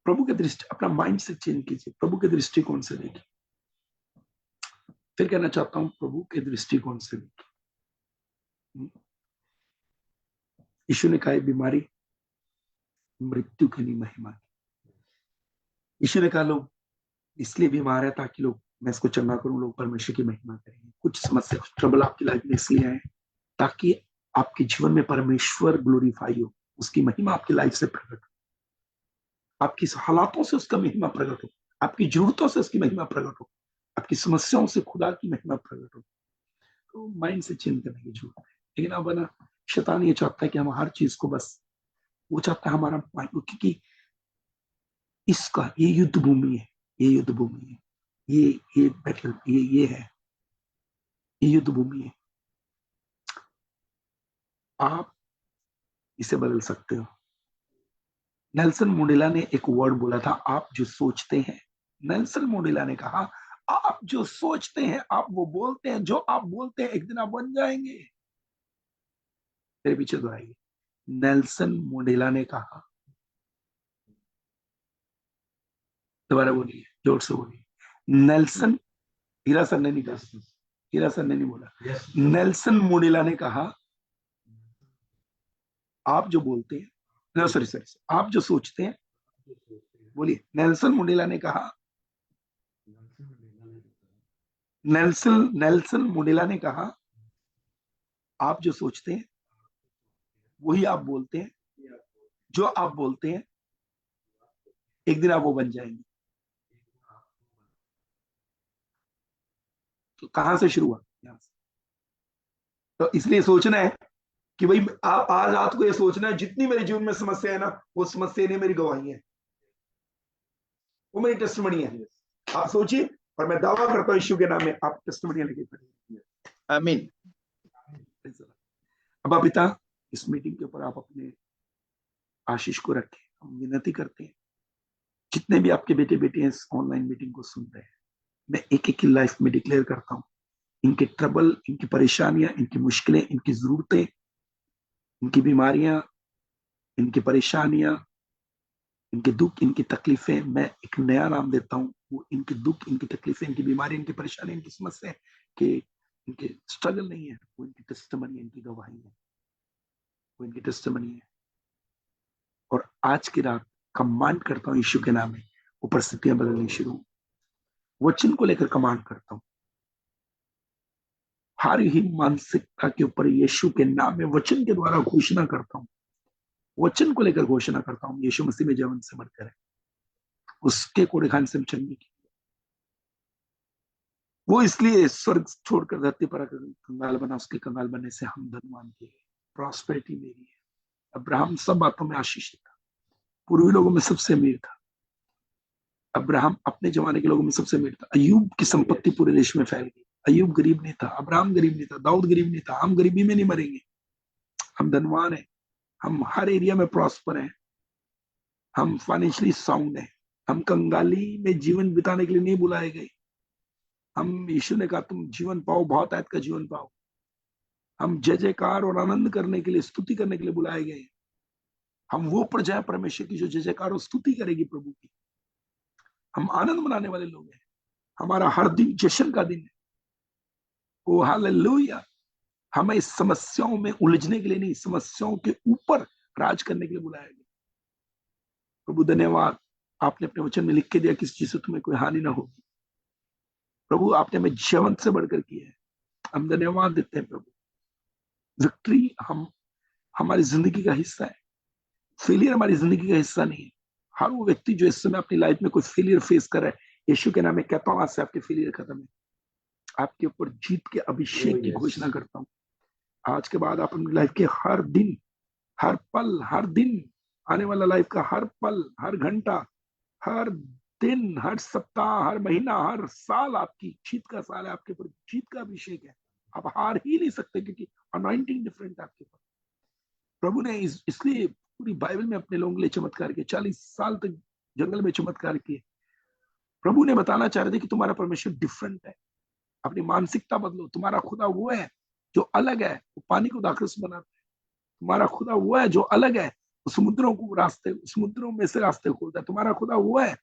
प्रभु के दृष्टि, अपना माइंड से चेंज कीजिए, प्रभु के दृष्टिकोण से देखिए। फिर कहना चाहता हूं, प्रभु के दृष्टिकोण से देखिए। यीशु ने कहा बीमारी मृत्यु की नहीं महिमा की। यीशु ने कहा लोग इसलिए बीमार है ताकि लोग, मैं इसको चंगा करूं, लोग परमेश्वर की महिमा करेंगे। कुछ समस्या, कुछ ट्रबल आपकी लाइफ में इसलिए है ताकि आपके जीवन में परमेश्वर ग्लोरीफाई हो, उसकी महिमा आपकी लाइफ से प्रकट हो, आपकी हालातों से उसका महिमा प्रकट हो, आपकी जरूरतों से उसकी महिमा प्रकट हो, आपकी समस्याओं से खुदा की महिमा प्रकट हो। तो माइंड से चेंज करने की जरूरत है। लेकिन अब ना शैतान ये चाहता है कि हम हर चीज को बस, वो चाहता है हमारा माइंड, क्योंकि इसका ये युद्ध भूमि है, ये युद्ध भूमि है, ये बैटल, ये है, ये युद्ध भूमि है। आप इसे बदल सकते हो। नेल्सन मंडेला ने एक वर्ड बोला था, आप जो सोचते हैं। नेल्सन मंडेला ने कहा आप जो सोचते हैं आप वो बोलते हैं, जो आप बोलते हैं एक दिन आप बन जाएंगे। मेरे पीछे दोहराइए, नेल्सन मंडेला ने कहा, दोबारा बोलिए, जोर से बोलिए। नेल्सन, हीरा सर ने नहीं कहा, हीरा सर ने नहीं बोला, नेल्सन मंडेला ने कहा आप जो बोलते हैं, सॉरी सॉरी, आप जो सोचते हैं, बोलिए। नेल्सन मंडेला ने कहा, नेल्सन नेल्सन मंडेला ने कहा आप जो सोचते हैं वही आप बोलते हैं, जो आप बोलते हैं एक दिन आप वो बन जाएंगे। तो कहां से शुरू हुआ? यहां से। तो इसलिए सोचना है कि भाई आप आज रात को ये सोचना है जितनी मेरे जीवन में समस्या है ना, वो समस्या नहीं मेरी गवाही है, वो मेरी टेस्टमनी है। आप सोचिए, और मैं दावा करता हूं यीशु के नाम में आप टेस्टमनी लेके खड़े। आमीन। अब पिता, इस मीटिंग के ऊपर आप अपने आशीष को रखें, हम विनती करते हैं। जितने भी आपके बेटे बेटे इस ऑनलाइन मीटिंग को सुन रहे हैं, मैं एक एक की लाइफ में डिक्लेयर करता हूँ, इनके ट्रबल, इनकी परेशानियां, इनकी मुश्किलें, इनकी जरूरतें, इनकी बीमारियां, इनकी परेशानियां, इनके दुख, इनकी तकलीफें, मैं एक नया नाम देता हूँ। वो इनके दुख, इनकी तकलीफें, इनकी बीमारी, इनकी परेशानी, इनकी समस्या के इनके स्ट्रगल नहीं है, वो इनकी टेस्टमनी है, इनकी गवाही है, वो इनकी टेस्टमनी है। और आज की रात कमांड करता हूँ यीशु के नाम में, वो परिस्थितियां बदलनी शुरू, वचन को लेकर कमांड करता हूँ। हर ही मानसिकता के ऊपर यीशु के नाम में वचन के द्वारा घोषणा करता हूँ, वचन को लेकर घोषणा करता हूँ, यीशु मसीह में जीवन से बढ़कर है, उसके कोड़े खान से चलने की। वो इसलिए स्वर्ग छोड़कर धरती पर कंगाल बना, उसके कंगाल बनने से हम धनवान थे, प्रॉस्पेरिटी मेरी है। अब्राहम सब बातों में आशीषित था, पूर्वी लोगों में सबसे अमीर था। अब्राहम अपने जमाने के लोगों में सबसे अमीर था। अयूब की संपत्ति पूरे देश में फैल गई। अयूब गरीब नहीं था, अब्राहम गरीब नहीं था, दाऊद गरीब नहीं था। हम गरीबी में नहीं मरेंगे, हम धनवान हैं, हम हर एरिया में प्रॉस्पर हैं, हम फाइनेंशियली साउंड हैं, हम कंगाली में जीवन बिताने के लिए नहीं बुलाए गए। हम, यीशु ने कहा तुम जीवन पाओ, बहुत आयत का जीवन पाओ। हम जय जयकार और आनंद करने के लिए, स्तुति करने के लिए बुलाए गए। हम वो प्रजा है परमेश्वर की जो जय जयकार और स्तुति करेगी प्रभु की। हम आनंद मनाने वाले लोग हैं, हमारा हर दिन जश्न का दिन है। ओ हालेलुया। हमें इस समस्याओं में उलझने के लिए नहीं, समस्याओं के ऊपर राज करने के लिए बुलाया गया। प्रभु धन्यवाद, आपने अपने वचन में लिख के दिया किसी चीज से तुम्हें कोई हानि ना होगी। प्रभु आपने हमें जीवन से बढ़कर किया है, हम धन्यवाद देते हैं प्रभु। विक्ट्री हम हमारी जिंदगी का हिस्सा है, फेलियर हमारी जिंदगी का हिस्सा नहीं है। हर वो व्यक्ति जो इस समय अपनी लाइफ में कोई फेलियर फेस कर रहा है, यीशु के नाम में कहता हूं आज से आपके फेलियर खत्म है। आपके ऊपर जीत के अभिषेक की घोषणा करता हूं। आज के बाद आप अपनी लाइफ के हर दिन, हर पल, हर दिन, आने वाला लाइफ का हर पल, हर घंटा, हर दिन, हर सप्ताह, हर महीना, हर साल आपकी जीत का साल है। आपके ऊपर जीत का अभिषेक है, आप हार ही नहीं सकते, क्योंकि अनॉइंटिंग डिफरेंट है आपके ऊपर। प्रभु ने इसलिए पूरी बाइबल में अपने लोगों के लिए चमत्कार किए, 40 साल तक जंगल में चमत्कार किए। प्रभु ने बताना चाह रहे थे कि तुम्हारा परमेश्वर डिफरेंट है, अपनी मानसिकता बदलो। तुम्हारा खुदा वो है जो अलग है, वो पानी को दाखरस बनाता है। तुम्हारा खुदा वो है जो अलग है, वो समुद्रों को रास्ते, समुद्रों में से रास्ते खोलता है। तुम्हारा खुदा वो है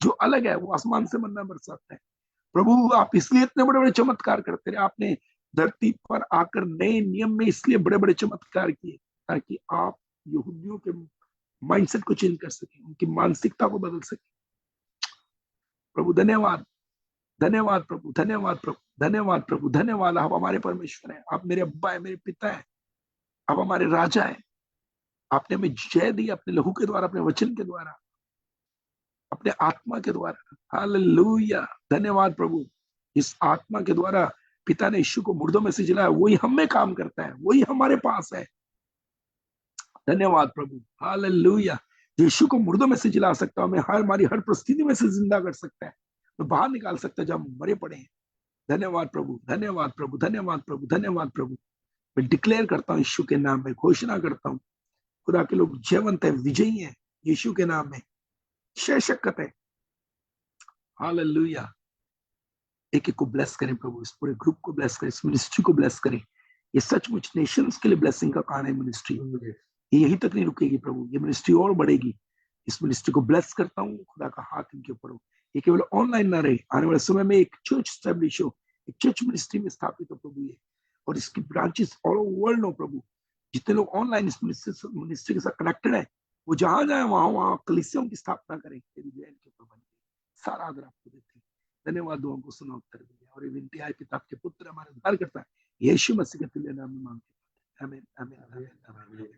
जो अलग है, वो आसमान से मन्ना बरसाता है। प्रभु आप इसलिए इतने बड़े बड़े चमत्कार करते रहे। आपने धरती पर आकर नए नियम में इसलिए बड़े बड़े चमत्कार किए ताकि आप यहूदियों के माइंडसेट को चेंज कर सके, उनकी मानसिकता को बदल सके। प्रभु धन्यवाद, धन्यवाद प्रभु, धन्यवाद प्रभु, धन्यवाद प्रभु, धन्यवाद। आप हमारे परमेश्वर हैं, आप मेरे अब्बा है, मेरे पिता है, आप हमारे राजा है। आपने हमें जय दी अपने लहू के द्वारा, अपने वचन के द्वारा, अपने आत्मा के द्वारा। हालेलुया, धन्यवाद प्रभु। इस आत्मा के द्वारा पिता ने यीशु को मुर्दों में से जिलाया, वही हम में काम करता है, वही हमारे पास है। धन्यवाद प्रभु, हालेलुया। यीशु को मुर्दों में से जिला सकता हूं, हमारी हर परिस्थिति में से जिंदा कर सकता है, तो बाहर निकाल सकता है जब हम मरे पड़े हैं। धन्यवाद प्रभु, धन्यवाद प्रभु, धन्यवाद प्रभु, धन्यवाद प्रभु। मैं डिक्लेयर करता हूँ यीशु के नाम में, घोषणा करता हूँ खुदा के लोग जयवंत है, विजयी है यीशु के नाम में, शय शक्कत है। हालेलुया। एक एक को ब्लेस करें प्रभु, इस पूरे ग्रुप को ब्लेस करें, इस मिनिस्ट्री को ब्लेस करें। ये सचमुच नेशंस के लिए ब्लेसिंग का कारण है मिनिस्ट्री। ये यहीं तक नहीं रुकेगी प्रभु, ये मिनिस्ट्री और बढ़ेगी। इस मिनिस्ट्री को ब्लेस करता हूँ, खुदा का हाथ इनके ऊपर हो। ये केवल ऑनलाइन ना रहे, आने वाले समय में एक चर्च स्टैब्लिश हो, एक चर्च मिनिस्ट्री में स्थापित हो प्रभु ये, और इसकी ब्रांचेस ऑल ओवर वर्ल्ड हो प्रभु। जितने लोग ऑनलाइन इस मिनिस्ट्री के साथ कनेक्टेड है, वो जहां जाए वहां वहां कलीसियों की स्थापना करें। तेरी जय इनके ऊपर बन गई। सारा आदर आपको देते हैं, धन्यवाद। दुआओं को सुना, उत्तर दिया, और ये विनती आए पिता आपके पुत्र हमारे उद्धार करता है यीशु मसीह के तुल्य नाम में मांगते हैं, आमीन, आमीन, आमीन, आमीन।